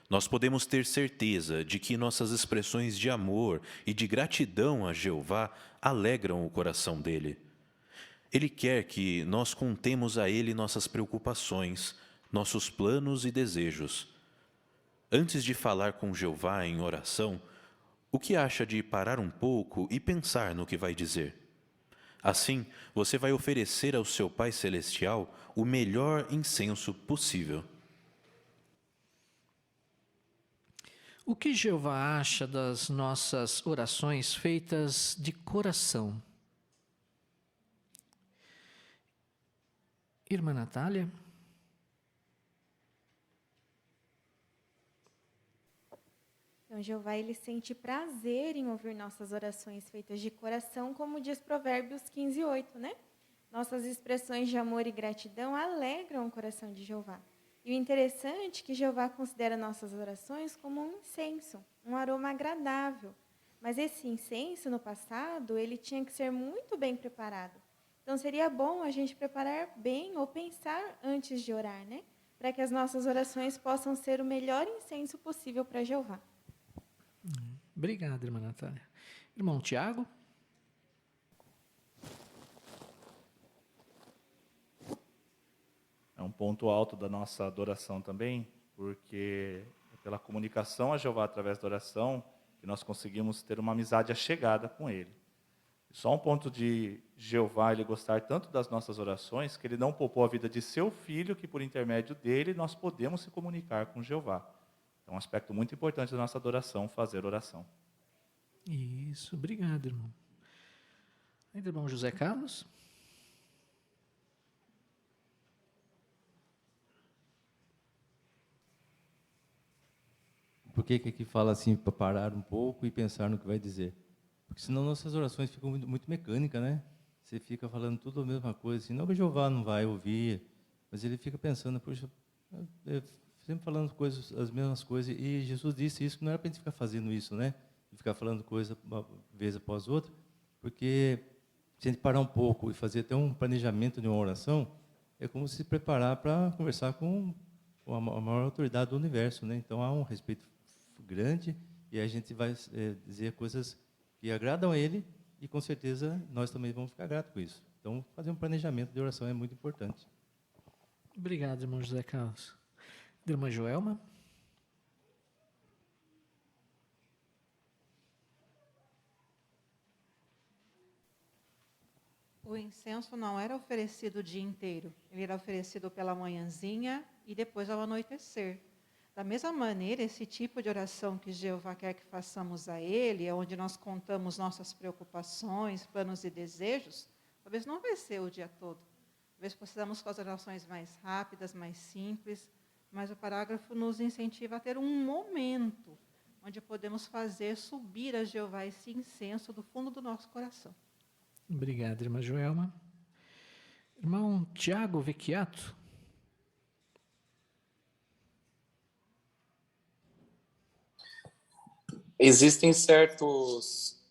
Nós podemos ter certeza de que nossas expressões de amor e de gratidão a Jeová alegram o coração dele. Ele quer que nós contemos a Ele nossas preocupações, nossos planos e desejos. Antes de falar com Jeová em oração, o que acha de parar um pouco e pensar no que vai dizer? Assim, você vai oferecer ao seu Pai Celestial o melhor incenso possível. O que Jeová acha das nossas orações feitas de coração? Irmã Natália? Então, Jeová, ele sente prazer em ouvir nossas orações feitas de coração, como diz Provérbios 15:8, né? Nossas expressões de amor e gratidão alegram o coração de Jeová. E o interessante é que Jeová considera nossas orações como um incenso, um aroma agradável. Mas esse incenso, no passado, ele tinha que ser muito bem preparado. Então, seria bom a gente preparar bem ou pensar antes de orar, né? para que as nossas orações possam ser o melhor incenso possível para Jeová. Obrigado, irmã Natália. Irmão Tiago? É um ponto alto da nossa adoração também, porque é pela comunicação a Jeová através da oração que nós conseguimos ter uma amizade achegada com Ele. Só um ponto de Jeová, Ele gostar tanto das nossas orações, que Ele não poupou a vida de seu Filho, que por intermédio dele nós podemos se comunicar com Jeová. É um aspecto muito importante da nossa adoração, fazer oração. Isso, obrigado, irmão. Ainda, irmão José Carlos? Por que aqui fala assim, para parar um pouco e pensar no que vai dizer? Porque senão nossas orações ficam muito mecânicas, né? Você fica falando tudo a mesma coisa, assim, não que Jeová não vai ouvir, mas ele fica pensando, puxa, sempre falando as mesmas coisas, e Jesus disse isso, que não era para a gente ficar fazendo isso, né? Ficar falando coisa uma vez após outra, porque se a gente parar um pouco e fazer até um planejamento de uma oração, é como se preparar para conversar com a maior autoridade do universo, né? Então há um respeito grande e a gente vai dizer coisas que agradam a ele e com certeza nós também vamos ficar gratos com isso. Então fazer um planejamento de oração é muito importante. Obrigado, irmão José Carlos. Irmã Joelma? O incenso não era oferecido o dia inteiro, ele era oferecido pela manhãzinha e depois ao anoitecer. Da mesma maneira, esse tipo de oração que Jeová quer que façamos a Ele, onde nós contamos nossas preocupações, planos e desejos, talvez não vai ser o dia todo. Talvez precisamos fazer orações mais rápidas, mais simples, mas o parágrafo nos incentiva a ter um momento onde podemos fazer subir a Jeová esse incenso do fundo do nosso coração. Obrigado, irmã Joelma. Irmão Tiago Vecchiato. Existem certas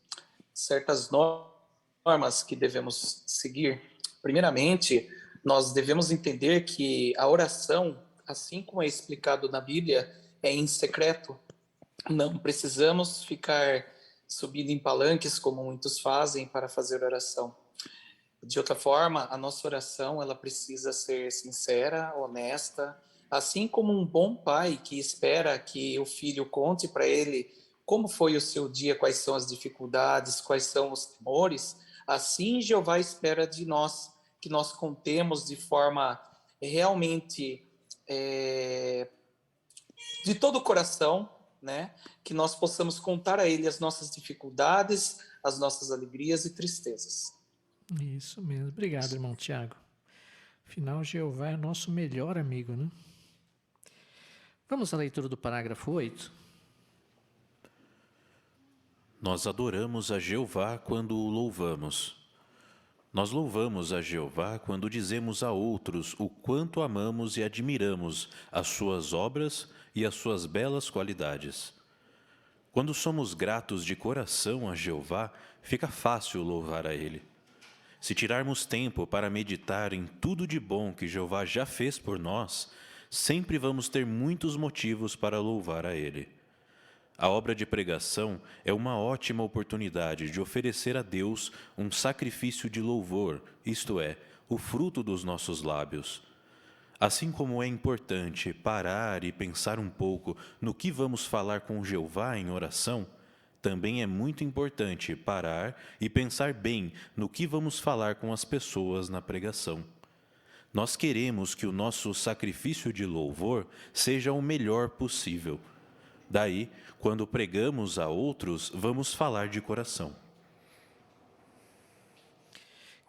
normas que devemos seguir. Primeiramente, nós devemos entender que a oração, assim como é explicado na Bíblia, é em secreto. Não precisamos ficar subindo em palanques, como muitos fazem, para fazer oração. De outra forma, a nossa oração ela precisa ser sincera, honesta, assim como um bom pai que espera que o filho conte para ele como foi o seu dia, quais são as dificuldades, quais são os temores, assim Jeová espera de nós, que nós contemos de forma realmente de todo o coração, né? Que nós possamos contar a Ele as nossas dificuldades, as nossas alegrias e tristezas. Isso mesmo. Obrigado, irmão Tiago. Afinal, Jeová é nosso melhor amigo, né? Vamos à leitura do parágrafo 8. Nós adoramos a Jeová quando o louvamos. Nós louvamos a Jeová quando dizemos a outros o quanto amamos e admiramos as suas obras e as suas belas qualidades. Quando somos gratos de coração a Jeová, fica fácil louvar a Ele. Se tirarmos tempo para meditar em tudo de bom que Jeová já fez por nós, sempre vamos ter muitos motivos para louvar a Ele. A obra de pregação é uma ótima oportunidade de oferecer a Deus um sacrifício de louvor, isto é, o fruto dos nossos lábios. Assim como é importante parar e pensar um pouco no que vamos falar com Jeová em oração, também é muito importante parar e pensar bem no que vamos falar com as pessoas na pregação. Nós queremos que o nosso sacrifício de louvor seja o melhor possível. Daí, quando pregamos a outros, vamos falar de coração.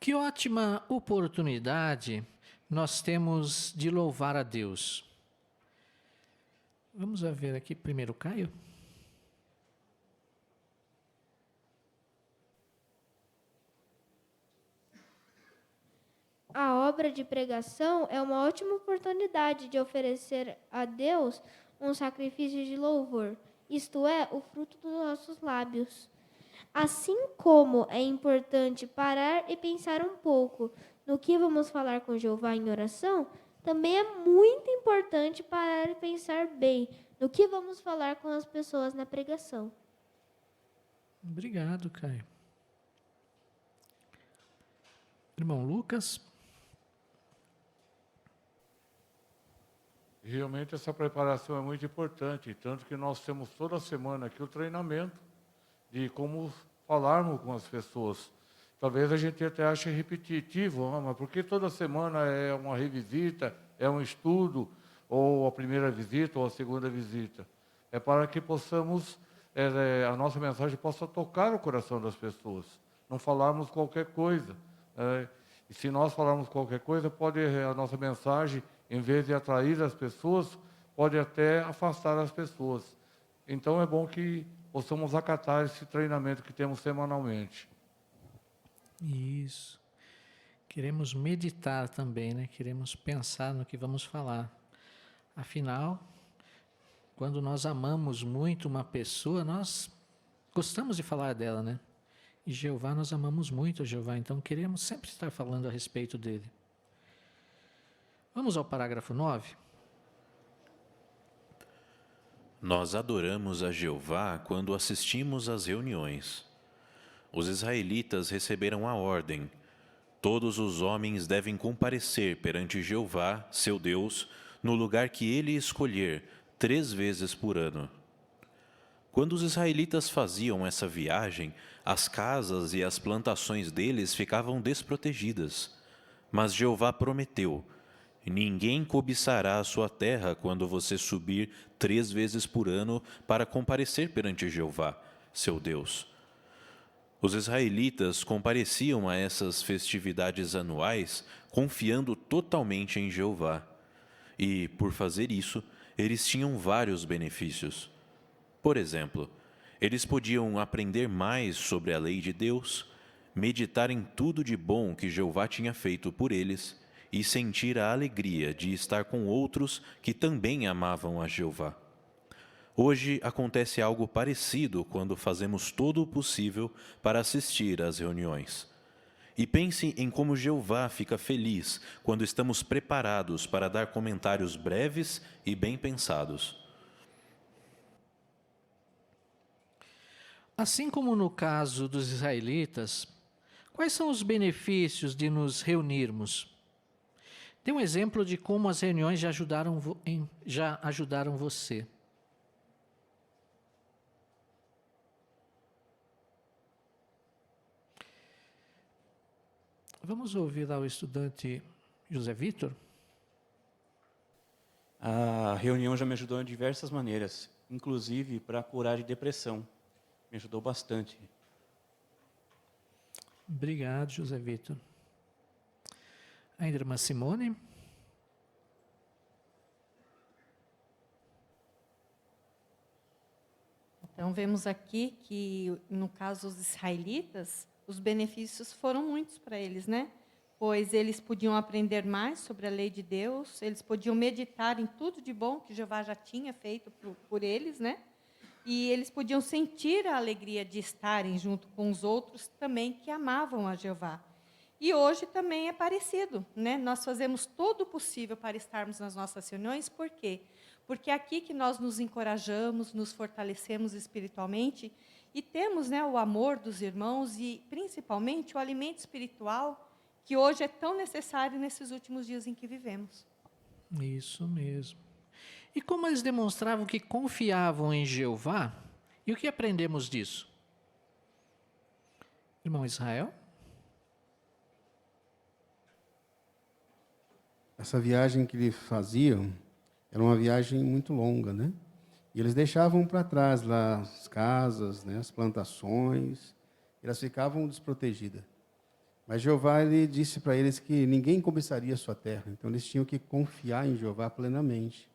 Que ótima oportunidade nós temos de louvar a Deus. Vamos ver aqui primeiro, Caio. A obra de pregação é uma ótima oportunidade de oferecer a Deus um sacrifício de louvor, isto é, o fruto dos nossos lábios. Assim como é importante parar e pensar um pouco no que vamos falar com Jeová em oração, Também é muito importante parar e pensar bem no que vamos falar com as pessoas na pregação. Obrigado, Caio. Irmão Lucas. Realmente essa preparação é muito importante, tanto que nós temos toda semana aqui o treinamento de como falarmos com as pessoas. Talvez a gente até ache repetitivo, mas por que toda semana é uma revisita, é um estudo, ou a primeira visita, ou a segunda visita? É para que possamos, a nossa mensagem possa tocar o coração das pessoas, não falarmos qualquer coisa. E se nós falarmos qualquer coisa, pode a nossa mensagem, em vez de atrair as pessoas, pode até afastar as pessoas. Então é bom que possamos acatar esse treinamento que temos semanalmente. Isso. Queremos meditar também, né? Queremos pensar no que vamos falar. Afinal, quando nós amamos muito uma pessoa, nós gostamos de falar dela, né? E Jeová, nós amamos muito a Jeová, então queremos sempre estar falando a respeito dele. Vamos ao parágrafo 9. Nós adoramos a Jeová quando assistimos às reuniões. Os israelitas receberam a ordem: todos os homens devem comparecer perante Jeová, seu Deus, no lugar que ele escolher, 3 vezes por ano. Quando os israelitas faziam essa viagem, as casas e as plantações deles ficavam desprotegidas. Mas Jeová prometeu: ninguém cobiçará a sua terra quando você subir 3 vezes por ano para comparecer perante Jeová, seu Deus. Os israelitas compareciam a essas festividades anuais confiando totalmente em Jeová. E, por fazer isso, eles tinham vários benefícios. Por exemplo, eles podiam aprender mais sobre a lei de Deus, meditar em tudo de bom que Jeová tinha feito por eles e sentir a alegria de estar com outros que também amavam a Jeová. Hoje acontece algo parecido quando fazemos todo o possível para assistir às reuniões. E pense em como Jeová fica feliz quando estamos preparados para dar comentários breves e bem pensados. Assim como no caso dos israelitas, quais são os benefícios de nos reunirmos? Dê um exemplo de como as reuniões já ajudaram você. Vamos ouvir lá o estudante José Vitor? A reunião já me ajudou de diversas maneiras, inclusive para curar de depressão. Me ajudou bastante. Obrigado, José Vitor. A irmã Simone? Então, vemos aqui que, no caso dos israelitas, os benefícios foram muitos para eles, né? Pois eles podiam aprender mais sobre a lei de Deus, eles podiam meditar em tudo de bom que Jeová já tinha feito por eles, né? E eles podiam sentir a alegria de estarem junto com os outros também que amavam a Jeová. E hoje também é parecido, né? Nós fazemos todo o possível para estarmos nas nossas reuniões, por quê? Porque é aqui que nós nos encorajamos, nos fortalecemos espiritualmente e temos, né, o amor dos irmãos e, principalmente, o alimento espiritual que hoje é tão necessário nesses últimos dias em que vivemos. Isso mesmo. E como eles demonstravam que confiavam em Jeová, e o que aprendemos disso? Irmão Israel? Essa viagem que eles faziam era uma viagem muito longa, né? E eles deixavam para trás lá as casas, né, as plantações, elas ficavam desprotegidas. Mas Jeová, ele disse para eles que ninguém cobiçaria a sua terra, então eles tinham que confiar em Jeová plenamente.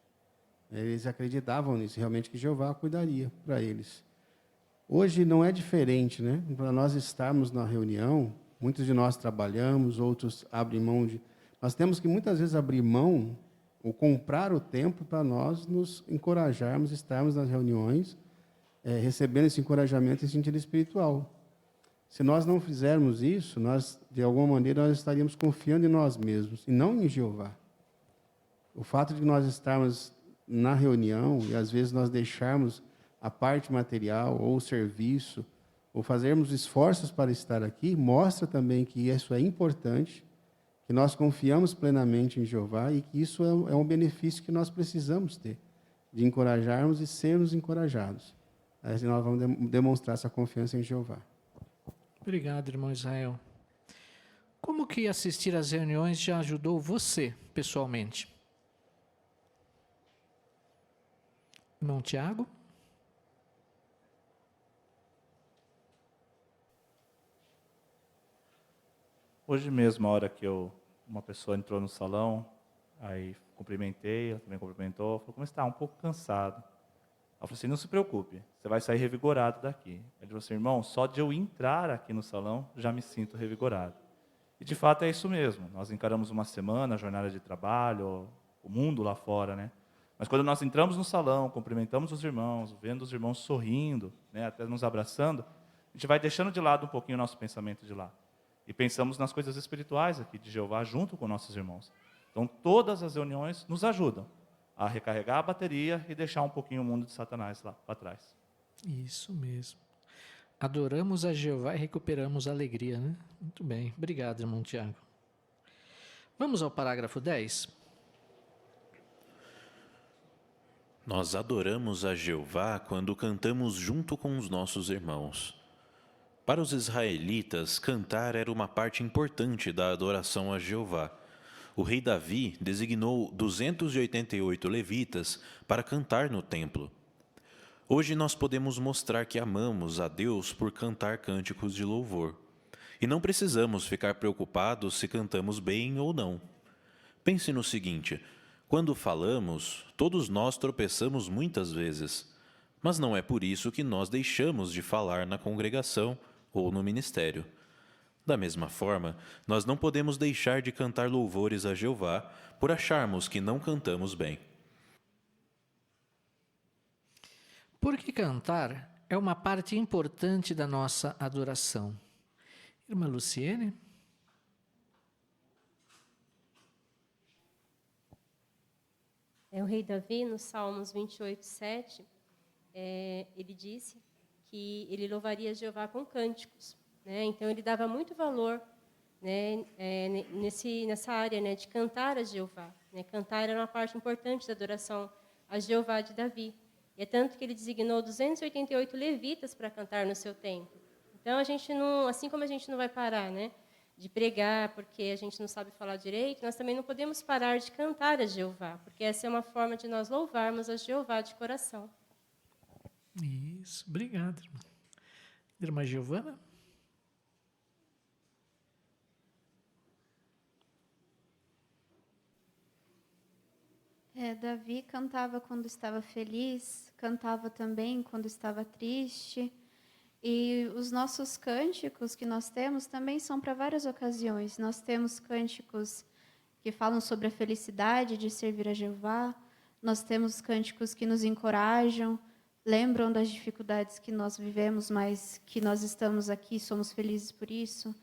Eles acreditavam nisso, realmente, que Jeová cuidaria para eles. Hoje não é diferente, né? Para nós estarmos na reunião, muitos de nós trabalhamos, outros abrem mão de... Nós temos que muitas vezes abrir mão ou comprar o tempo para nós nos encorajarmos, estarmos nas reuniões, recebendo esse encorajamento em sentido espiritual. Se nós não fizermos isso, nós, de alguma maneira, nós estaríamos confiando em nós mesmos, e não em Jeová. O fato de nós estarmos na reunião e às vezes nós deixarmos a parte material ou o serviço ou fazermos esforços para estar aqui, mostra também que isso é importante, que nós confiamos plenamente em Jeová e que isso é um benefício que nós precisamos ter, de encorajarmos e sermos encorajados. Assim nós vamos demonstrar essa confiança em Jeová. Obrigado, irmão Israel. Como que assistir às reuniões já ajudou você, pessoalmente? Irmão Tiago? Hoje mesmo, a hora que uma pessoa entrou no salão, aí cumprimentei, ela também cumprimentou, falou, como está? Um pouco cansado. Ela falou assim, não se preocupe, você vai sair revigorado daqui. Ele falou assim, irmão, só de eu entrar aqui no salão, já me sinto revigorado. E de fato é isso mesmo, nós encaramos uma semana, a jornada de trabalho, o mundo lá fora, né? Mas quando nós entramos no salão, cumprimentamos os irmãos, vendo os irmãos sorrindo, né, até nos abraçando, a gente vai deixando de lado um pouquinho o nosso pensamento de lá. E pensamos nas coisas espirituais aqui de Jeová junto com nossos irmãos. Então, todas as reuniões nos ajudam a recarregar a bateria e deixar um pouquinho o mundo de Satanás lá para trás. Isso mesmo. Adoramos a Jeová e recuperamos a alegria, né? Muito bem. Obrigado, irmão Tiago. Vamos ao parágrafo 10. Nós adoramos a Jeová quando cantamos junto com os nossos irmãos. Para os israelitas, cantar era uma parte importante da adoração a Jeová. O rei Davi designou 288 levitas para cantar no templo. Hoje nós podemos mostrar que amamos a Deus por cantar cânticos de louvor. E não precisamos ficar preocupados se cantamos bem ou não. Pense no seguinte, quando falamos, todos nós tropeçamos muitas vezes, mas não é por isso que nós deixamos de falar na congregação ou no ministério. Da mesma forma, nós não podemos deixar de cantar louvores a Jeová por acharmos que não cantamos bem. Porque cantar é uma parte importante da nossa adoração. Irmã Luciene? O rei Davi, no Salmos 28, 7, ele disse que ele louvaria Jeová com cânticos. Né? Então, ele dava muito valor, né, nessa área, né, de cantar a Jeová. Né? Cantar era uma parte importante da adoração a Jeová de Davi. E é tanto que ele designou 288 levitas para cantar no seu templo. Então, a gente não, assim como a gente não vai parar, né, de pregar porque a gente não sabe falar direito, nós também não podemos parar de cantar a Jeová, porque essa é uma forma de nós louvarmos a Jeová de coração. Isso, obrigado, irmã. Irmã Giovana? Davi cantava quando estava feliz, cantava também quando estava triste. E os nossos cânticos que nós temos também são para várias ocasiões. Nós temos cânticos que falam sobre a felicidade de servir a Jeová. Nós temos cânticos que nos encorajam, lembram das dificuldades que nós vivemos, mas que nós estamos aqui e somos felizes por isso.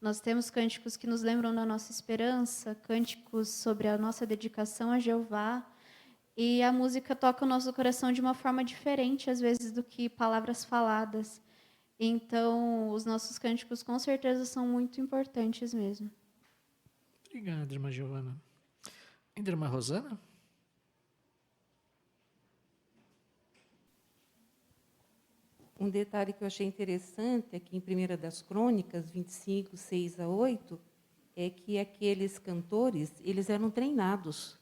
Nós temos cânticos que nos lembram da nossa esperança, cânticos sobre a nossa dedicação a Jeová. E a música toca o nosso coração de uma forma diferente, às vezes, do que palavras faladas. Então, os nossos cânticos, com certeza, são muito importantes mesmo. Obrigado, irmã Giovana. Ainda irmã Rosana? Um detalhe que eu achei interessante aqui em 1 das Crônicas, 25, 6 a 8, é que aqueles cantores, eles eram treinados.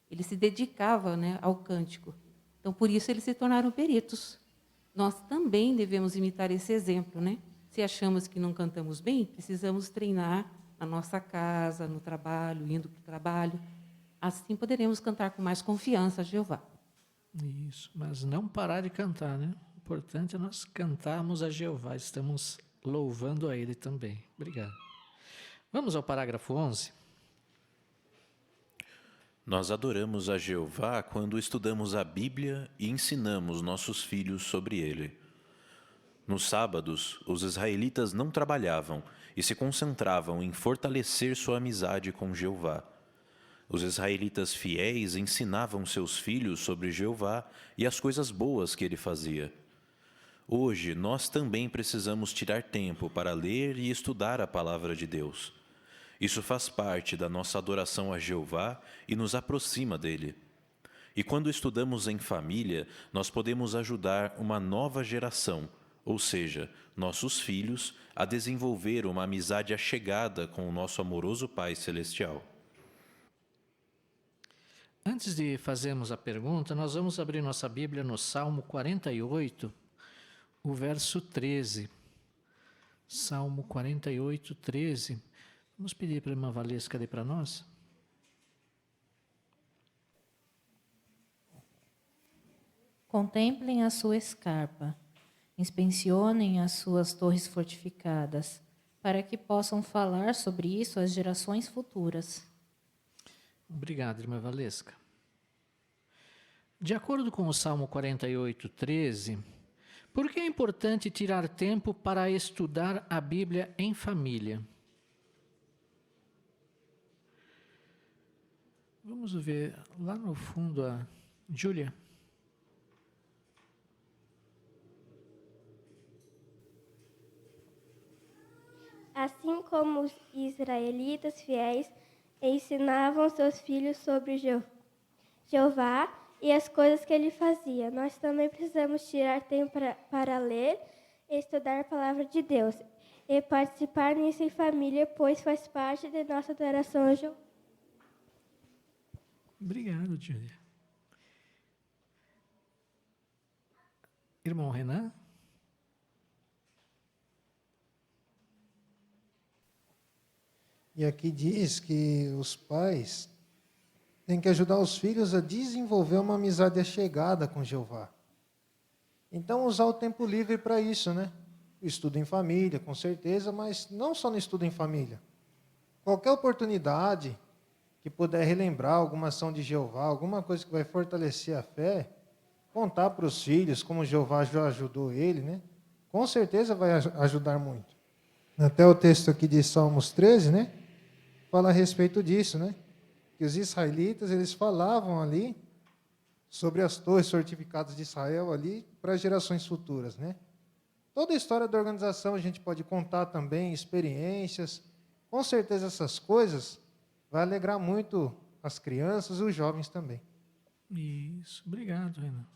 Eles se dedicavam, né, ao cântico. Então, por isso, eles se tornaram peritos. Nós também devemos imitar esse exemplo, né? Se achamos que não cantamos bem, precisamos treinar na nossa casa, no trabalho, indo para o trabalho. Assim poderemos cantar com mais confiança a Jeová. Isso, mas não parar de cantar, né? O importante é nós cantarmos a Jeová, estamos louvando a Ele também. Obrigado. Vamos ao parágrafo 11. Nós adoramos a Jeová quando estudamos a Bíblia e ensinamos nossos filhos sobre ele. Nos sábados, os israelitas não trabalhavam e se concentravam em fortalecer sua amizade com Jeová. Os israelitas fiéis ensinavam seus filhos sobre Jeová e as coisas boas que ele fazia. Hoje, nós também precisamos tirar tempo para ler e estudar a palavra de Deus. Isso faz parte da nossa adoração a Jeová e nos aproxima dele. E quando estudamos em família, nós podemos ajudar uma nova geração, ou seja, nossos filhos, a desenvolver uma amizade achegada com o nosso amoroso Pai Celestial. Antes de fazermos a pergunta, nós vamos abrir nossa Bíblia no Salmo 48, o verso 13. Salmo 48, 13. Vamos pedir para a irmã Valesca ler para nós? Contemplem a sua escarpa, inspecionem as suas torres fortificadas, para que possam falar sobre isso às gerações futuras. Obrigado, irmã Valesca. De acordo com o Salmo 48, 13, por que é importante tirar tempo para estudar a Bíblia em família? Vamos ver lá no fundo a Júlia. Assim como os israelitas fiéis ensinavam seus filhos sobre Jeová e as coisas que ele fazia, nós também precisamos tirar tempo para ler e estudar a palavra de Deus e participar nisso em família, pois faz parte de nossa adoração a Jeová. Obrigado, Júlia. Irmão Renan? E aqui diz que os pais têm que ajudar os filhos a desenvolver uma amizade achegada com Jeová. Então, usar o tempo livre para isso, né? O estudo em família, com certeza, mas não só no estudo em família. Qualquer oportunidade que puder relembrar alguma ação de Jeová, alguma coisa que vai fortalecer a fé, contar para os filhos como Jeová já ajudou ele, né? Com certeza vai ajudar muito. Até o texto aqui de Salmos 13, né? Fala a respeito disso, né? Que os israelitas, eles falavam ali sobre as torres fortificadas de Israel ali para gerações futuras, né? Toda a história da organização a gente pode contar também, experiências. Com certeza essas coisas vai alegrar muito as crianças e os jovens também. Isso, obrigado, Renan.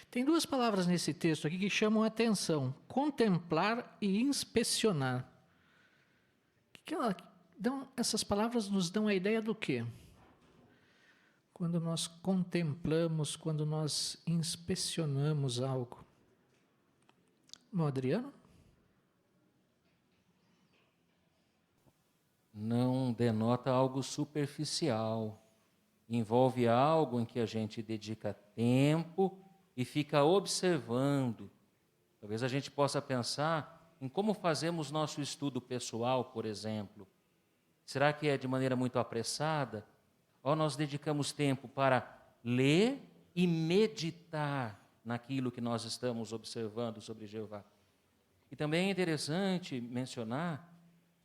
Tem duas palavras nesse texto aqui que chamam a atenção: contemplar e inspecionar. Essas palavras nos dão a ideia do quê? Quando nós contemplamos, quando nós inspecionamos algo. Irmão Adriano? Não denota algo superficial. Envolve algo em que a gente dedica tempo e fica observando. Talvez a gente possa pensar em como fazemos nosso estudo pessoal, por exemplo. Será que é de maneira muito apressada? Ou nós dedicamos tempo para ler e meditar naquilo que nós estamos observando sobre Jeová? E também é interessante mencionar,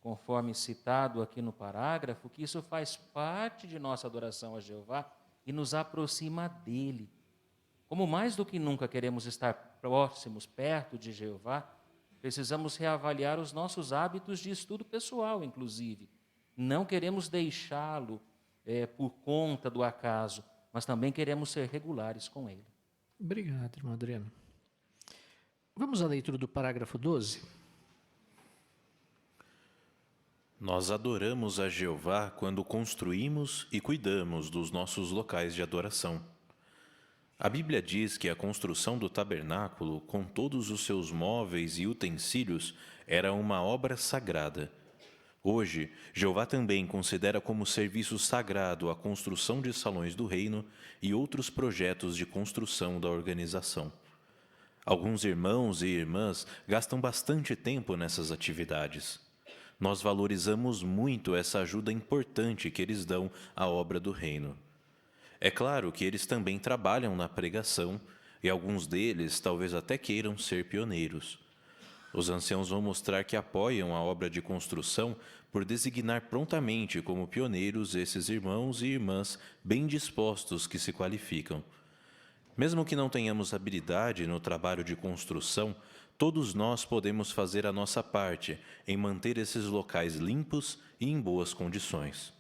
conforme citado aqui no parágrafo, que isso faz parte de nossa adoração a Jeová e nos aproxima dele. Como mais do que nunca queremos estar próximos, perto de Jeová, precisamos reavaliar os nossos hábitos de estudo pessoal, inclusive. Não queremos deixá-lo por conta do acaso, mas também queremos ser regulares com ele. Obrigado, irmão Adriano. Vamos à leitura do parágrafo 12. Nós adoramos a Jeová quando construímos e cuidamos dos nossos locais de adoração. A Bíblia diz que a construção do tabernáculo, com todos os seus móveis e utensílios, era uma obra sagrada. Hoje, Jeová também considera como serviço sagrado a construção de salões do reino e outros projetos de construção da organização. Alguns irmãos e irmãs gastam bastante tempo nessas atividades. Nós valorizamos muito essa ajuda importante que eles dão à obra do reino. É claro que eles também trabalham na pregação e alguns deles talvez até queiram ser pioneiros. Os anciãos vão mostrar que apoiam a obra de construção por designar prontamente como pioneiros esses irmãos e irmãs bem dispostos que se qualificam. Mesmo que não tenhamos habilidade no trabalho de construção, todos nós podemos fazer a nossa parte em manter esses locais limpos e em boas condições.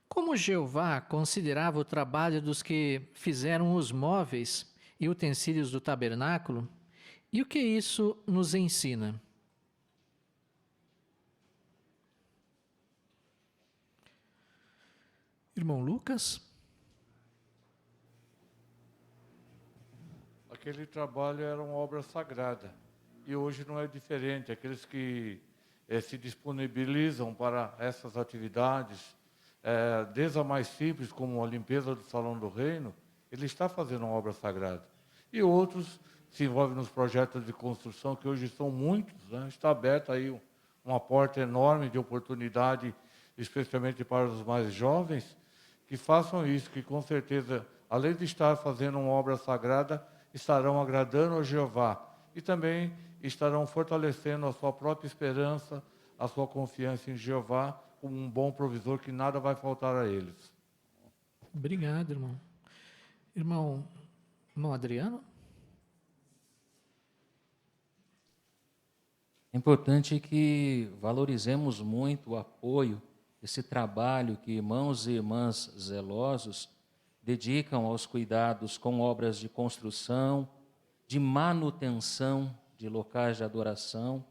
Como Jeová considerava o trabalho dos que fizeram os móveis e utensílios do tabernáculo, e o que isso nos ensina? Irmão Lucas? Aquele trabalho era uma obra sagrada. E hoje não é diferente. Aqueles que se disponibilizam para essas atividades, desde a mais simples, como a limpeza do Salão do Reino, ele está fazendo uma obra sagrada. E outros se envolvem nos projetos de construção, que hoje são muitos, né? Está aberta aí uma porta enorme de oportunidade, especialmente para os mais jovens, que façam isso, que com certeza, além de estar fazendo uma obra sagrada, estarão agradando a Jeová e também estarão fortalecendo a sua própria esperança, a sua confiança em Jeová, como um bom provisor que nada vai faltar a eles. Obrigado, irmão. Irmão Adriano? É importante que valorizemos muito o apoio, esse trabalho que irmãos e irmãs zelosos dedicam aos cuidados com obras de construção, de manutenção de locais de adoração.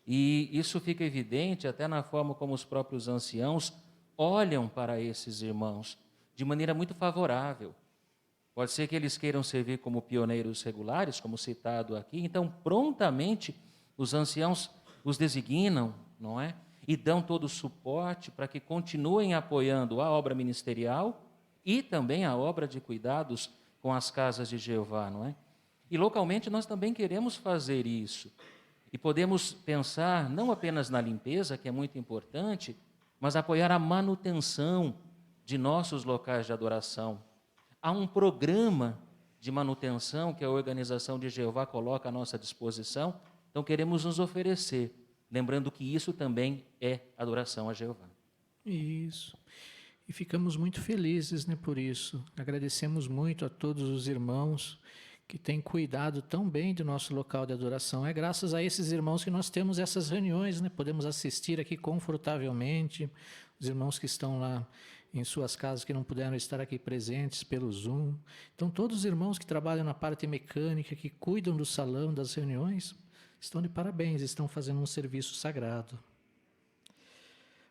E isso fica evidente até na forma como os próprios anciãos olham para esses irmãos de maneira muito favorável. Pode ser que eles queiram servir como pioneiros regulares, como citado aqui, então prontamente os anciãos os designam, não é? E dão todo o suporte para que continuem apoiando a obra ministerial e também a obra de cuidados com as casas de Jeová, não é? E localmente nós também queremos fazer isso. E podemos pensar não apenas na limpeza, que é muito importante, mas apoiar a manutenção de nossos locais de adoração. Há um programa de manutenção que a organização de Jeová coloca à nossa disposição, então queremos nos oferecer, lembrando que isso também é adoração a Jeová. Isso. E ficamos muito felizes, né, por isso. Agradecemos muito a todos os irmãos que têm cuidado tão bem do nosso local de adoração. É graças a esses irmãos que nós temos essas reuniões, né? Podemos assistir aqui confortavelmente, os irmãos que estão lá em suas casas, que não puderam estar aqui presentes pelo Zoom. Então, todos os irmãos que trabalham na parte mecânica, que cuidam do salão, das reuniões, estão de parabéns, estão fazendo um serviço sagrado.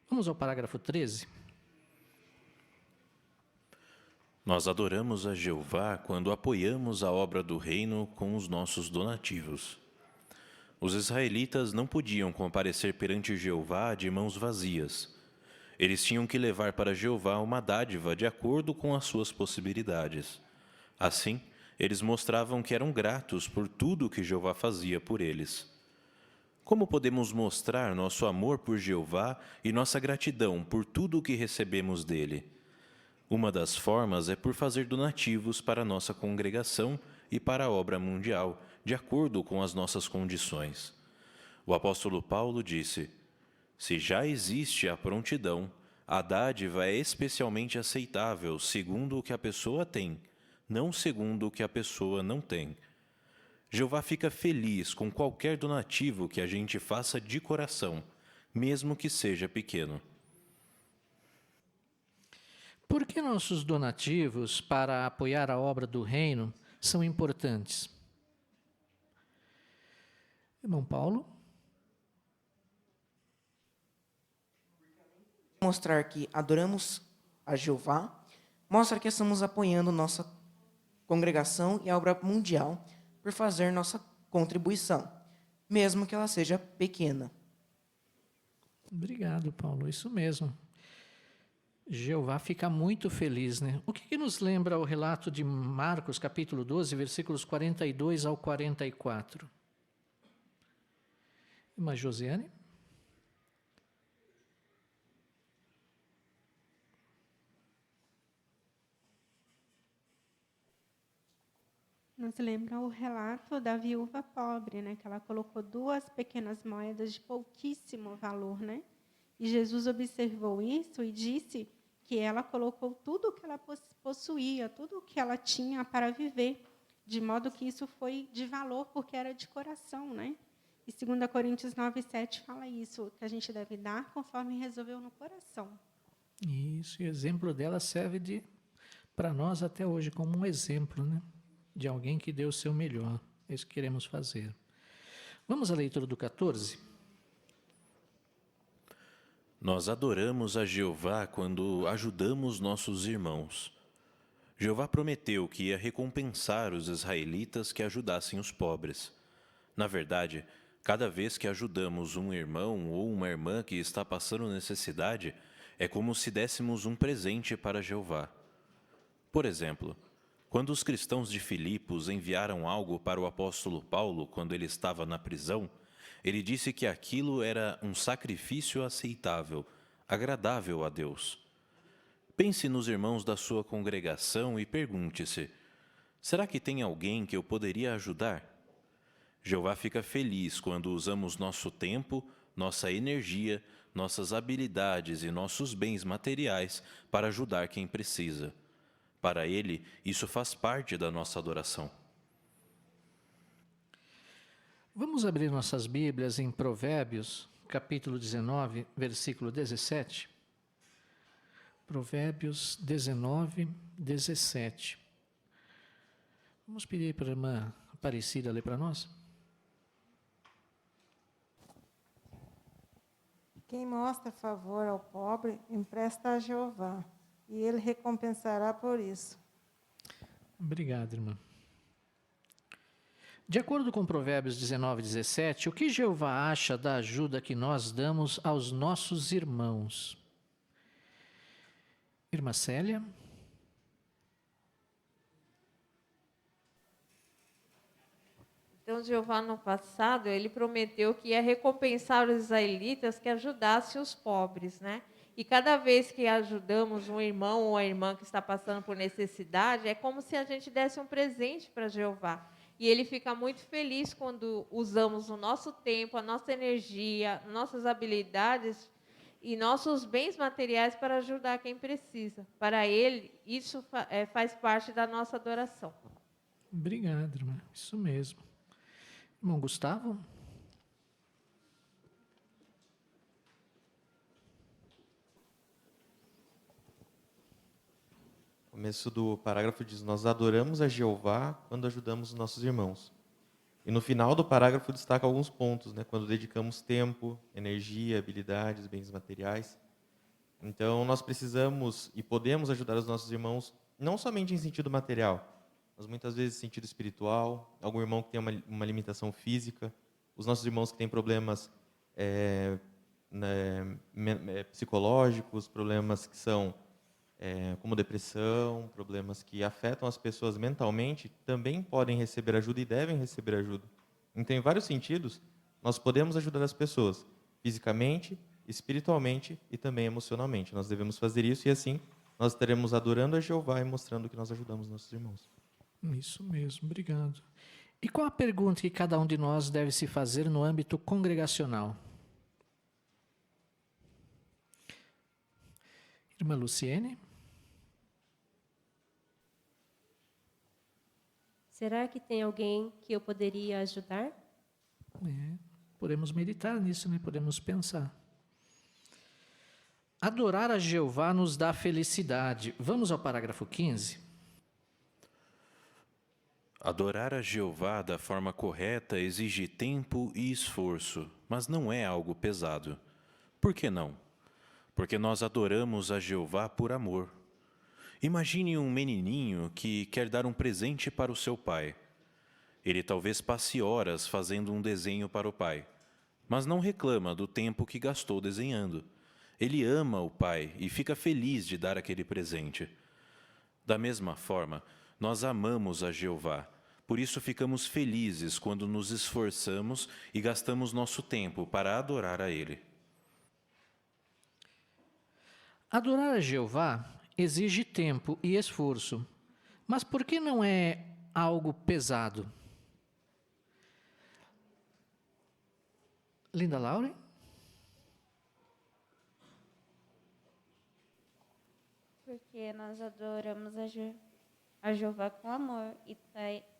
Vamos ao parágrafo 13. Nós adoramos a Jeová quando apoiamos a obra do reino com os nossos donativos. Os israelitas não podiam comparecer perante Jeová de mãos vazias. Eles tinham que levar para Jeová uma dádiva de acordo com as suas possibilidades. Assim, eles mostravam que eram gratos por tudo que Jeová fazia por eles. Como podemos mostrar nosso amor por Jeová e nossa gratidão por tudo o que recebemos dele? Uma das formas é por fazer donativos para a nossa congregação e para a obra mundial, de acordo com as nossas condições. O apóstolo Paulo disse: se já existe a prontidão, a dádiva é especialmente aceitável segundo o que a pessoa tem, não segundo o que a pessoa não tem. Jeová fica feliz com qualquer donativo que a gente faça de coração, mesmo que seja pequeno. Por que nossos donativos para apoiar a obra do reino são importantes? Irmão Paulo? Mostrar que adoramos a Jeová, mostra que estamos apoiando nossa congregação e a obra mundial por fazer nossa contribuição, mesmo que ela seja pequena. Obrigado, Paulo, isso mesmo. Jeová fica muito feliz, né? O que nos lembra o relato de Marcos, capítulo 12, versículos 42 ao 44? Irmã Josiane? nos lembra o relato da viúva pobre, né? Que ela colocou 2 pequenas moedas de pouquíssimo valor, né? E Jesus observou isso e disse que ela colocou tudo o que ela possuía, tudo o que ela tinha para viver, de modo que isso foi de valor porque era de coração, né? E 2 Coríntios 9:7 fala isso, que a gente deve dar conforme resolveu no coração. Isso, e o exemplo dela serve para nós até hoje como um exemplo, né? De alguém que deu o seu melhor. É isso que queremos fazer. Vamos à leitura do 14? Nós adoramos a Jeová quando ajudamos nossos irmãos. Jeová prometeu que ia recompensar os israelitas que ajudassem os pobres. Na verdade, cada vez que ajudamos um irmão ou uma irmã que está passando necessidade, é como se dessemos um presente para Jeová. Por exemplo, quando os cristãos de Filipos enviaram algo para o apóstolo Paulo quando ele estava na prisão, ele disse que aquilo era um sacrifício aceitável, agradável a Deus. Pense nos irmãos da sua congregação e pergunte-se: será que tem alguém que eu poderia ajudar? Jeová fica feliz quando usamos nosso tempo, nossa energia, nossas habilidades e nossos bens materiais para ajudar quem precisa. Para Ele, isso faz parte da nossa adoração. Vamos abrir nossas Bíblias em Provérbios, capítulo 19, versículo 17. Provérbios 19, 17. Vamos pedir para a irmã Aparecida ler para nós? Quem mostra favor ao pobre, empresta a Jeová, e ele recompensará por isso. Obrigado, irmã. De acordo com Provérbios 19, 17, o que Jeová acha da ajuda que nós damos aos nossos irmãos? Irmã Célia? Então, Jeová, no passado, ele prometeu que ia recompensar os israelitas que ajudassem os pobres, né? E cada vez que ajudamos um irmão ou uma irmã que está passando por necessidade, é como se a gente desse um presente para Jeová. E ele fica muito feliz quando usamos o nosso tempo, a nossa energia, nossas habilidades e nossos bens materiais para ajudar quem precisa. Para ele, isso faz parte da nossa adoração. Obrigado, irmã. Isso mesmo. Irmão Gustavo? O começo do parágrafo diz: nós adoramos a Jeová quando ajudamos os nossos irmãos. E no final do parágrafo destaca alguns pontos, né? Quando dedicamos tempo, energia, habilidades, bens materiais. Então, nós precisamos e podemos ajudar os nossos irmãos não somente em sentido material, mas muitas vezes em sentido espiritual. Algum irmão que tem uma limitação física, os nossos irmãos que têm problemas psicológicos, problemas que são como depressão, problemas que afetam as pessoas mentalmente, também podem receber ajuda e devem receber ajuda. Então, em vários sentidos, nós podemos ajudar as pessoas, fisicamente, espiritualmente e também emocionalmente. Nós devemos fazer isso e assim nós estaremos adorando a Jeová e mostrando que nós ajudamos nossos irmãos. Isso mesmo, obrigado. E qual a pergunta que cada um de nós deve se fazer no âmbito congregacional? Irmã Luciene? Será que tem alguém que eu poderia ajudar? Podemos meditar nisso, né? Podemos pensar. Adorar a Jeová nos dá felicidade. Vamos ao parágrafo 15. Adorar a Jeová da forma correta exige tempo e esforço, mas não é algo pesado. Por que não? Porque nós adoramos a Jeová por amor. Imagine um menininho que quer dar um presente para o seu pai. Ele talvez passe horas fazendo um desenho para o pai, mas não reclama do tempo que gastou desenhando. Ele ama o pai e fica feliz de dar aquele presente. Da mesma forma, nós amamos a Jeová. Por isso ficamos felizes quando nos esforçamos e gastamos nosso tempo para adorar a Ele. Adorar a Jeová exige tempo e esforço, mas por que não é algo pesado. Linda Laura? Porque nós adoramos a Jeová com amor. E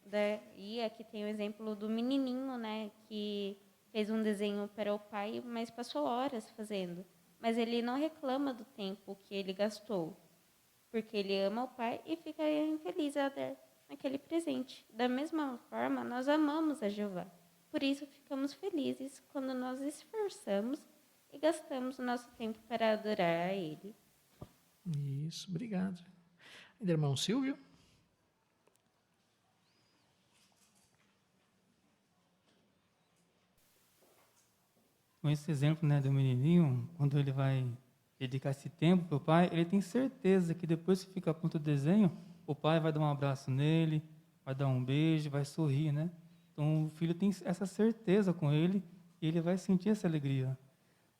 daí aqui tem o exemplo do menininho, né, que fez um desenho para o pai, mas passou horas fazendo. Mas ele não reclama do tempo que ele gastou, porque ele ama o pai e fica infeliz a dar aquele presente. Da mesma forma, nós amamos a Jeová. Por isso, ficamos felizes quando nós esforçamos e gastamos o nosso tempo para adorar a Ele. Isso, obrigado. Irmão Silvio? Com esse exemplo, né, do menininho, quando ele vai dedicar esse tempo para o pai, ele tem certeza que depois que fica pronto o desenho, o pai vai dar um abraço nele, vai dar um beijo, vai sorrir, né? Então, o filho tem essa certeza com ele e ele vai sentir essa alegria.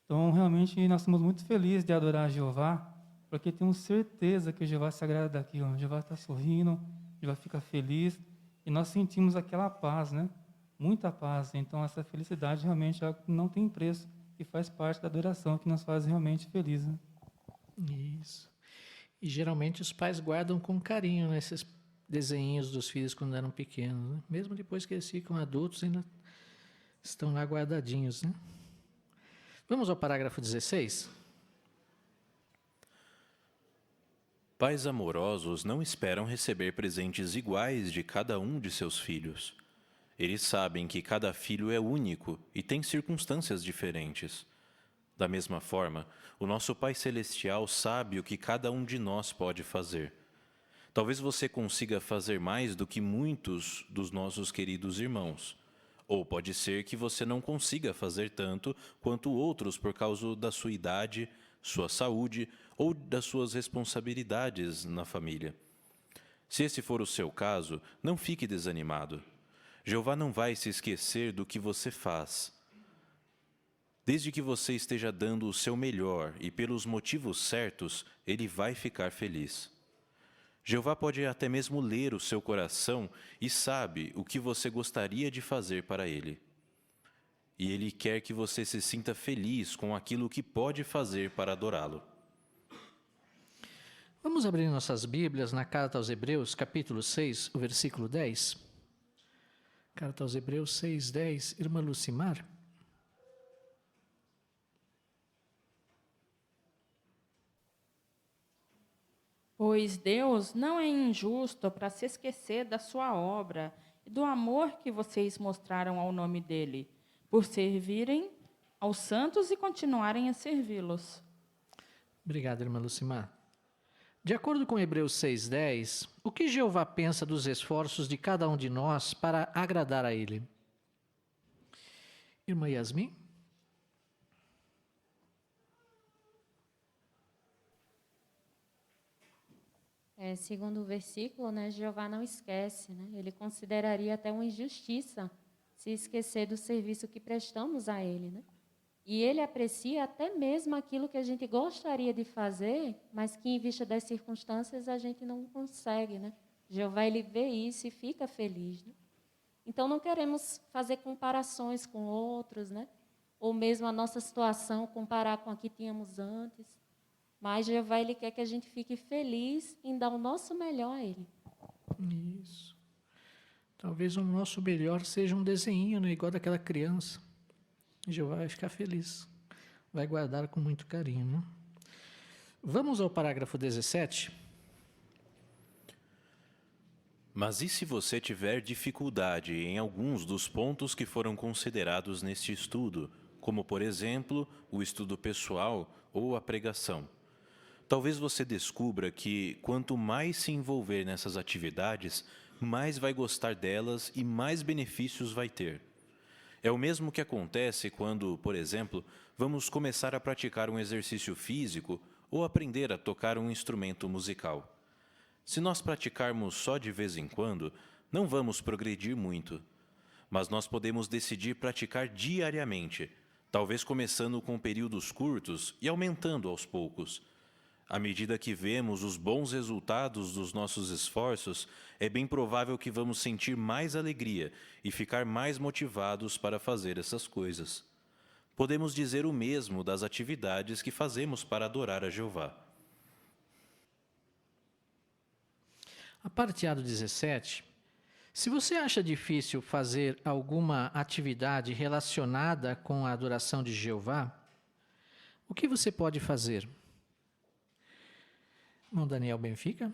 Então, realmente, nós estamos muito felizes de adorar a Jeová, porque temos certeza que o Jeová se agrada daquilo. O Jeová está sorrindo, o Jeová fica feliz e nós sentimos aquela paz, né? Muita paz. Então, essa felicidade realmente é algo que não tem preço, que faz parte da adoração, que nos faz realmente felizes. Né? Isso. E geralmente os pais guardam com carinho, né, esses desenhinhos dos filhos quando eram pequenos. Né? Mesmo depois que eles ficam adultos, ainda estão lá guardadinhos. Né? Vamos ao parágrafo 16. Pais amorosos não esperam receber presentes iguais de cada um de seus filhos. Eles sabem que cada filho é único e tem circunstâncias diferentes. Da mesma forma, o nosso Pai Celestial sabe o que cada um de nós pode fazer. Talvez você consiga fazer mais do que muitos dos nossos queridos irmãos. Ou pode ser que você não consiga fazer tanto quanto outros por causa da sua idade, sua saúde ou das suas responsabilidades na família. Se esse for o seu caso, não fique desanimado. Jeová não vai se esquecer do que você faz. Desde que você esteja dando o seu melhor e pelos motivos certos, Ele vai ficar feliz. Jeová pode até mesmo ler o seu coração e sabe o que você gostaria de fazer para Ele. E Ele quer que você se sinta feliz com aquilo que pode fazer para adorá-lo. Vamos abrir nossas Bíblias na Carta aos Hebreus, capítulo 6, o versículo 10. Carta aos Hebreus 6, 10. Irmã Lucimar. Pois Deus não é injusto para se esquecer da sua obra e do amor que vocês mostraram ao nome dele, por servirem aos santos e continuarem a servi-los. Obrigado, irmã Lucimar. De acordo com Hebreus 6,10, o que Jeová pensa dos esforços de cada um de nós para agradar a Ele? Irmã Yasmin? Segundo o versículo, né, Jeová não esquece, né? Ele consideraria até uma injustiça se esquecer do serviço que prestamos a Ele, né? E Ele aprecia até mesmo aquilo que a gente gostaria de fazer, mas que, em vista das circunstâncias, a gente não consegue, né? Jeová, Ele vê isso e fica feliz, né? Então, não queremos fazer comparações com outros, né? Ou mesmo a nossa situação, comparar com a que tínhamos antes. Mas Jeová, Ele quer que a gente fique feliz em dar o nosso melhor a Ele. Isso. Talvez o nosso melhor seja um desenho, né? Igual daquela criança. Jeová vai ficar feliz, vai guardar com muito carinho. Né? Vamos ao parágrafo 17. Mas e se você tiver dificuldade em alguns dos pontos que foram considerados neste estudo, como, por exemplo, o estudo pessoal ou a pregação? Talvez você descubra que, quanto mais se envolver nessas atividades, mais vai gostar delas e mais benefícios vai ter. É o mesmo que acontece quando, por exemplo, vamos começar a praticar um exercício físico ou aprender a tocar um instrumento musical. Se nós praticarmos só de vez em quando, não vamos progredir muito. Mas nós podemos decidir praticar diariamente, talvez começando com períodos curtos e aumentando aos poucos. À medida que vemos os bons resultados dos nossos esforços, é bem provável que vamos sentir mais alegria e ficar mais motivados para fazer essas coisas. Podemos dizer o mesmo das atividades que fazemos para adorar a Jeová. A parte A do 17. Se você acha difícil fazer alguma atividade relacionada com a adoração de Jeová, o que você pode fazer? Irmão Daniel Benfica.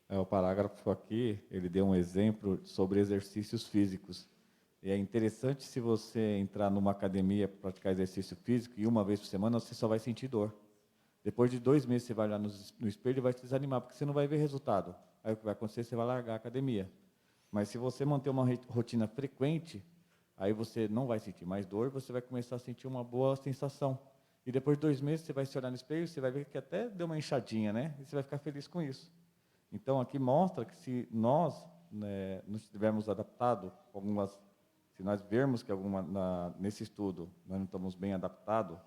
O parágrafo aqui, ele deu um exemplo sobre exercícios físicos. E é interessante, se você entrar numa academia para praticar exercício físico e uma vez por semana, você só vai sentir dor. Depois de 2 meses, você vai olhar no espelho e vai te desanimar, porque você não vai ver resultado. Aí o que vai acontecer? Você vai largar a academia. Mas se você manter uma rotina frequente, aí você não vai sentir mais dor, você vai começar a sentir uma boa sensação. E depois de 2 meses, você vai se olhar no espelho e você vai ver que até deu uma inchadinha, né? E você vai ficar feliz com isso. Então, aqui mostra que se nós nos tivermos adaptado, se nós vermos que nesse estudo nós não estamos bem adaptados,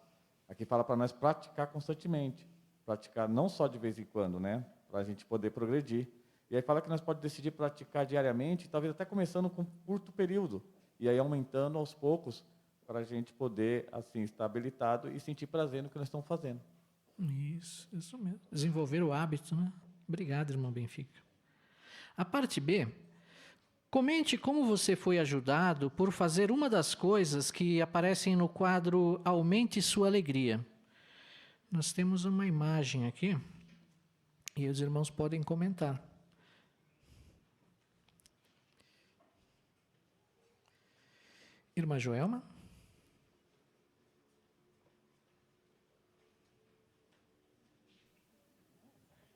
aqui fala para nós praticar constantemente, praticar não só de vez em quando, né, para a gente poder progredir. E aí fala que nós podemos decidir praticar diariamente, talvez até começando com um curto período, e aí aumentando aos poucos, para a gente poder, assim, estar habilitado e sentir prazer no que nós estamos fazendo. Isso mesmo. Desenvolver o hábito, né? Obrigado, irmão Benfica. A parte B. Comente como você foi ajudado por fazer uma das coisas que aparecem no quadro Aumente Sua Alegria. Nós temos uma imagem aqui e os irmãos podem comentar. Irmã Joelma?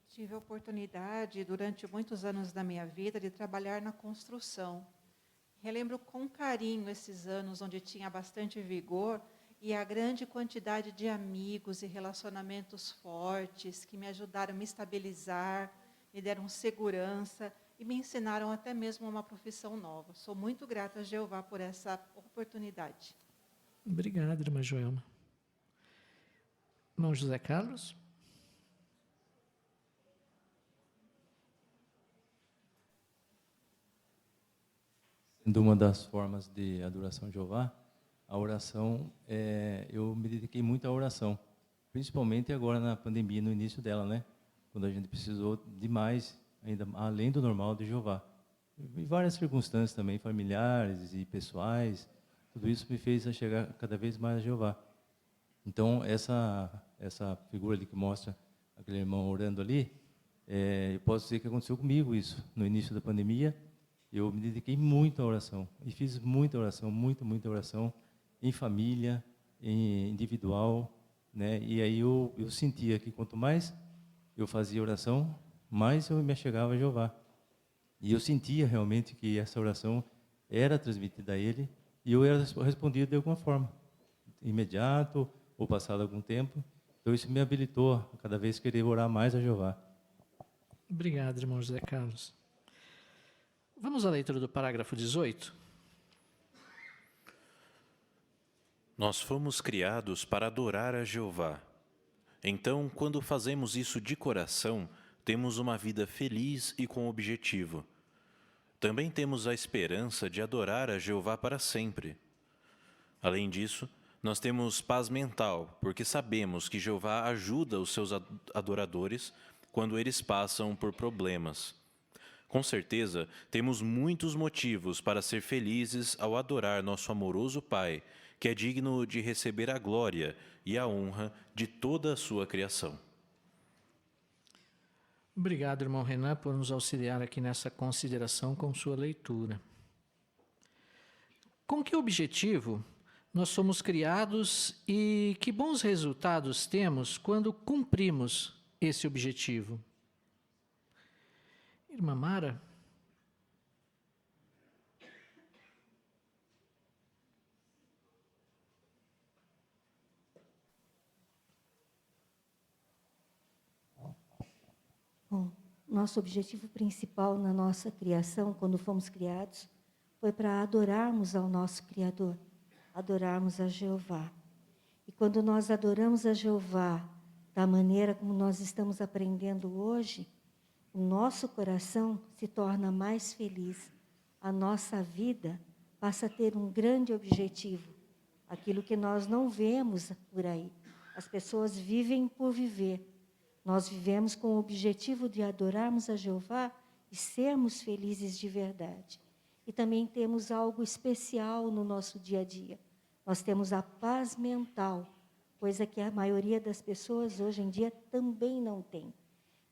Tive a oportunidade, durante muitos anos da minha vida, de trabalhar na construção. Relembro com carinho esses anos onde tinha bastante vigor e a grande quantidade de amigos e relacionamentos fortes que me ajudaram a me estabilizar, me deram segurança e me ensinaram até mesmo uma profissão nova. Sou muito grata a Jeová por essa oportunidade. Obrigado, irmã Joelma. Irmão José Carlos? Sendo uma das formas de adoração a Jeová, a oração, eu me dediquei muito à oração, principalmente agora na pandemia, no início dela, né? Quando a gente precisou demais, ainda além do normal, de Jeová. E várias circunstâncias também, familiares e pessoais, tudo isso me fez chegar cada vez mais a Jeová. Então, essa figura ali que mostra aquele irmão orando ali, eu posso dizer que aconteceu comigo isso, no início da pandemia. Eu me dediquei muito à oração, e fiz muita oração, muita oração, em família, em individual, né? E aí eu sentia que quanto mais eu fazia oração, mais eu me achegava a Jeová. E eu sentia realmente que essa oração era transmitida a Ele, e eu era respondido de alguma forma, imediato, ou passado algum tempo. Então isso me habilitou a cada vez querer orar mais a Jeová. Obrigado, irmão José Carlos. Vamos à leitura do parágrafo 18. Nós fomos criados para adorar a Jeová. Então, quando fazemos isso de coração, temos uma vida feliz e com objetivo. Também temos a esperança de adorar a Jeová para sempre. Além disso, nós temos paz mental, porque sabemos que Jeová ajuda os seus adoradores quando eles passam por problemas. Com certeza, temos muitos motivos para ser felizes ao adorar nosso amoroso Pai, que é digno de receber a glória e a honra de toda a sua criação. Obrigado, irmão Renan, por nos auxiliar aqui nessa consideração com sua leitura. Com que objetivo nós somos criados e que bons resultados temos quando cumprimos esse objetivo? Irmã Mara? Bom, nosso objetivo principal na nossa criação, quando fomos criados, foi para adorarmos ao nosso Criador, adorarmos a Jeová. quando nós adoramos a Jeová da maneira como nós estamos aprendendo hoje, o nosso coração se torna mais feliz. A nossa vida passa a ter um grande objetivo, aquilo que nós não vemos por aí. As pessoas vivem por viver. Nós vivemos com o objetivo de adorarmos a Jeová e sermos felizes de verdade. E também temos algo especial no nosso dia a dia. Nós temos a paz mental, coisa que a maioria das pessoas hoje em dia também não tem.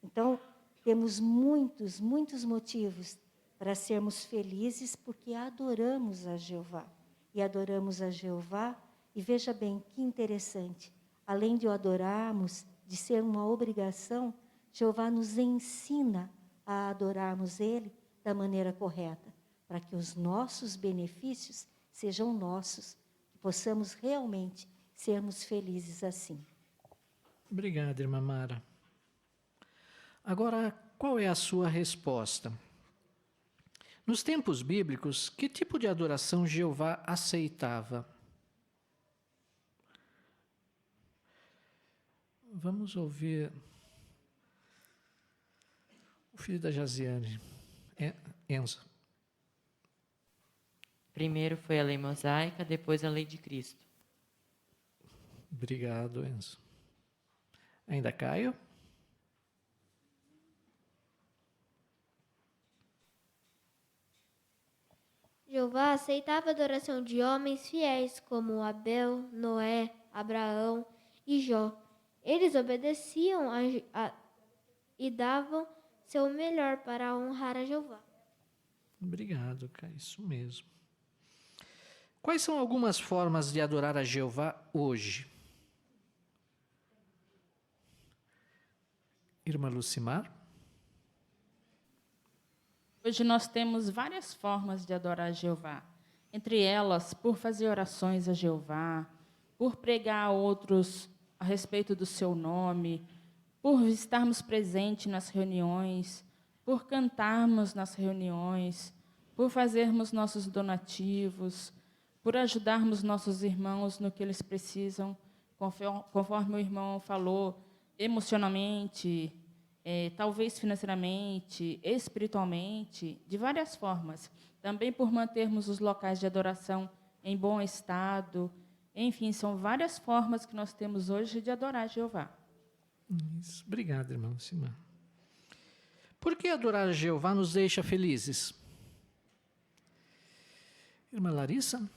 Então, temos muitos motivos para sermos felizes porque adoramos a Jeová. E adoramos a Jeová, e veja bem que interessante, além de o adorarmos, de ser uma obrigação, Jeová nos ensina a adorarmos Ele da maneira correta, para que os nossos benefícios sejam nossos, que possamos realmente sermos felizes assim. Obrigado, irmã Mara. Agora, qual é a sua resposta? Nos tempos bíblicos, que tipo de adoração Jeová aceitava? Vamos ouvir o filho da Jaziane, Enzo. Primeiro foi a lei mosaica, depois a lei de Cristo. Obrigado, Enzo. Ainda Caio? Jeová aceitava a adoração de homens fiéis como Abel, Noé, Abraão e Jó. Eles obedeciam e davam seu melhor para honrar a Jeová. Obrigado, Caio, isso mesmo. Quais são algumas formas de adorar a Jeová hoje? Irmã Lucimar? Hoje nós temos várias formas de adorar a Jeová. Entre elas, por fazer orações a Jeová, por pregar a outros a respeito do seu nome, por estarmos presentes nas reuniões, por cantarmos nas reuniões, por fazermos nossos donativos, por ajudarmos nossos irmãos no que eles precisam, conforme o irmão falou, emocionalmente, talvez financeiramente, espiritualmente, de várias formas. Também por mantermos os locais de adoração em bom estado. Enfim, são várias formas que nós temos hoje de adorar Jeová. Isso. Obrigado, irmã Lucimar. Por que adorar a Jeová nos deixa felizes? Irmã Larissa?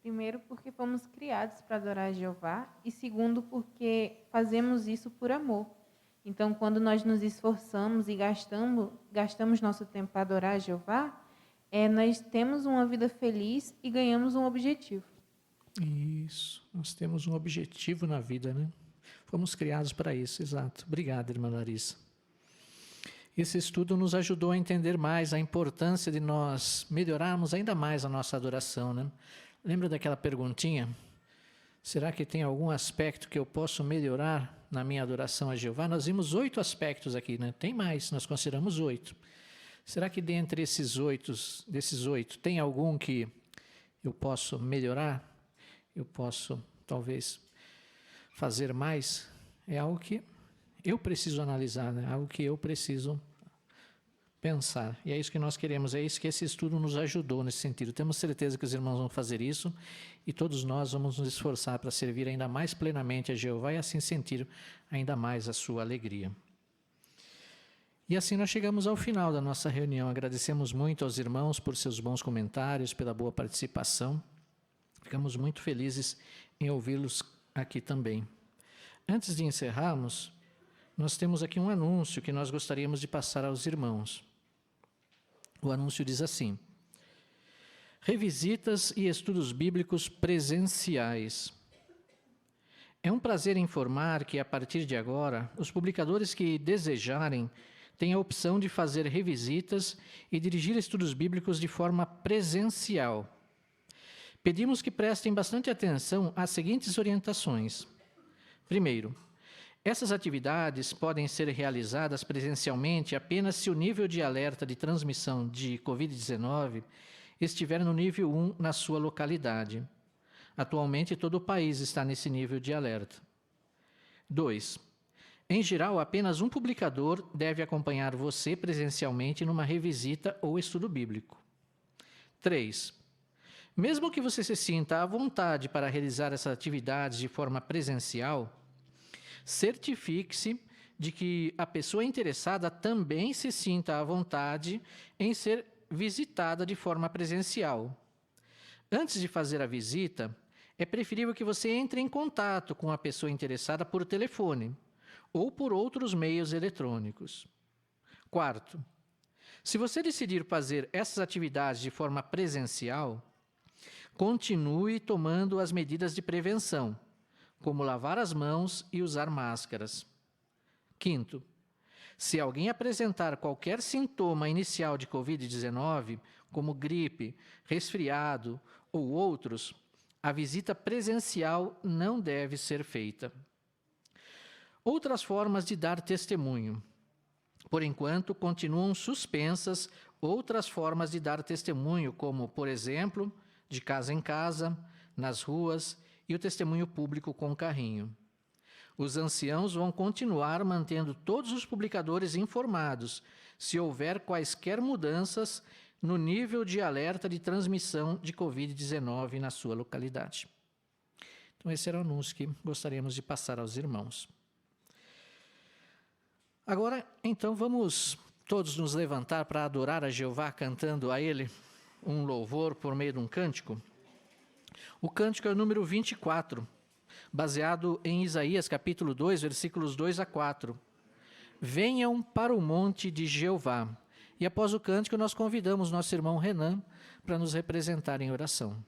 Primeiro, porque fomos criados para adorar a Jeová, e segundo, porque fazemos isso por amor. Então, quando nós nos esforçamos e gastamos nosso tempo para adorar a Jeová, nós temos uma vida feliz e ganhamos um objetivo. Isso, nós temos um objetivo na vida, né? Fomos criados para isso, exato. Obrigado, irmã Larissa. Esse estudo nos ajudou a entender mais a importância de nós melhorarmos ainda mais a nossa adoração, né? Lembra daquela perguntinha? Será que tem algum aspecto que eu posso melhorar na minha adoração a Jeová? Nós vimos 8 aspectos aqui, né? Tem mais, nós consideramos 8. Será que dentre desses 8, tem algum que eu posso melhorar? Eu posso, talvez, fazer mais? É algo que eu preciso analisar, né? Algo que eu preciso pensar. E é isso que nós queremos, é isso que esse estudo nos ajudou nesse sentido. Temos certeza que os irmãos vão fazer isso e todos nós vamos nos esforçar para servir ainda mais plenamente a Jeová e assim sentir ainda mais a sua alegria. E assim nós chegamos ao final da nossa reunião. Agradecemos muito aos irmãos por seus bons comentários, pela boa participação. Ficamos muito felizes em ouvi-los aqui também. Antes de encerrarmos, nós temos aqui um anúncio que nós gostaríamos de passar aos irmãos. O anúncio diz assim: revisitas e estudos bíblicos presenciais. É um prazer informar que, a partir de agora, os publicadores que desejarem têm a opção de fazer revisitas e dirigir estudos bíblicos de forma presencial. Pedimos que prestem bastante atenção às seguintes orientações. Primeiro, essas atividades podem ser realizadas presencialmente apenas se o nível de alerta de transmissão de Covid-19 estiver no nível 1 na sua localidade. Atualmente, todo o país está nesse nível de alerta. 2. Em geral, apenas um publicador deve acompanhar você presencialmente numa revisita ou estudo bíblico. 3. Mesmo que você se sinta à vontade para realizar essas atividades de forma presencial, certifique-se de que a pessoa interessada também se sinta à vontade em ser visitada de forma presencial. Antes de fazer a visita, é preferível que você entre em contato com a pessoa interessada por telefone ou por outros meios eletrônicos. 4. Se você decidir fazer essas atividades de forma presencial, continue tomando as medidas de prevenção, como lavar as mãos e usar máscaras. 5. Se alguém apresentar qualquer sintoma inicial de Covid-19, como gripe, resfriado ou outros, a visita presencial não deve ser feita. Outras formas de dar testemunho. Por enquanto, continuam suspensas outras formas de dar testemunho, como, por exemplo, de casa em casa, nas ruas e o testemunho público com carrinho. Os anciãos vão continuar mantendo todos os publicadores informados se houver quaisquer mudanças no nível de alerta de transmissão de Covid-19 na sua localidade. Então, esse era o anúncio que gostaríamos de passar aos irmãos. Agora, então, vamos todos nos levantar para adorar a Jeová, cantando a Ele um louvor por meio de um cântico. O cântico é o número 24, baseado em Isaías, capítulo 2, versículos 2 a 4. Venham para o monte de Jeová. E após o cântico, nós convidamos nosso irmão Renan para nos representar em oração.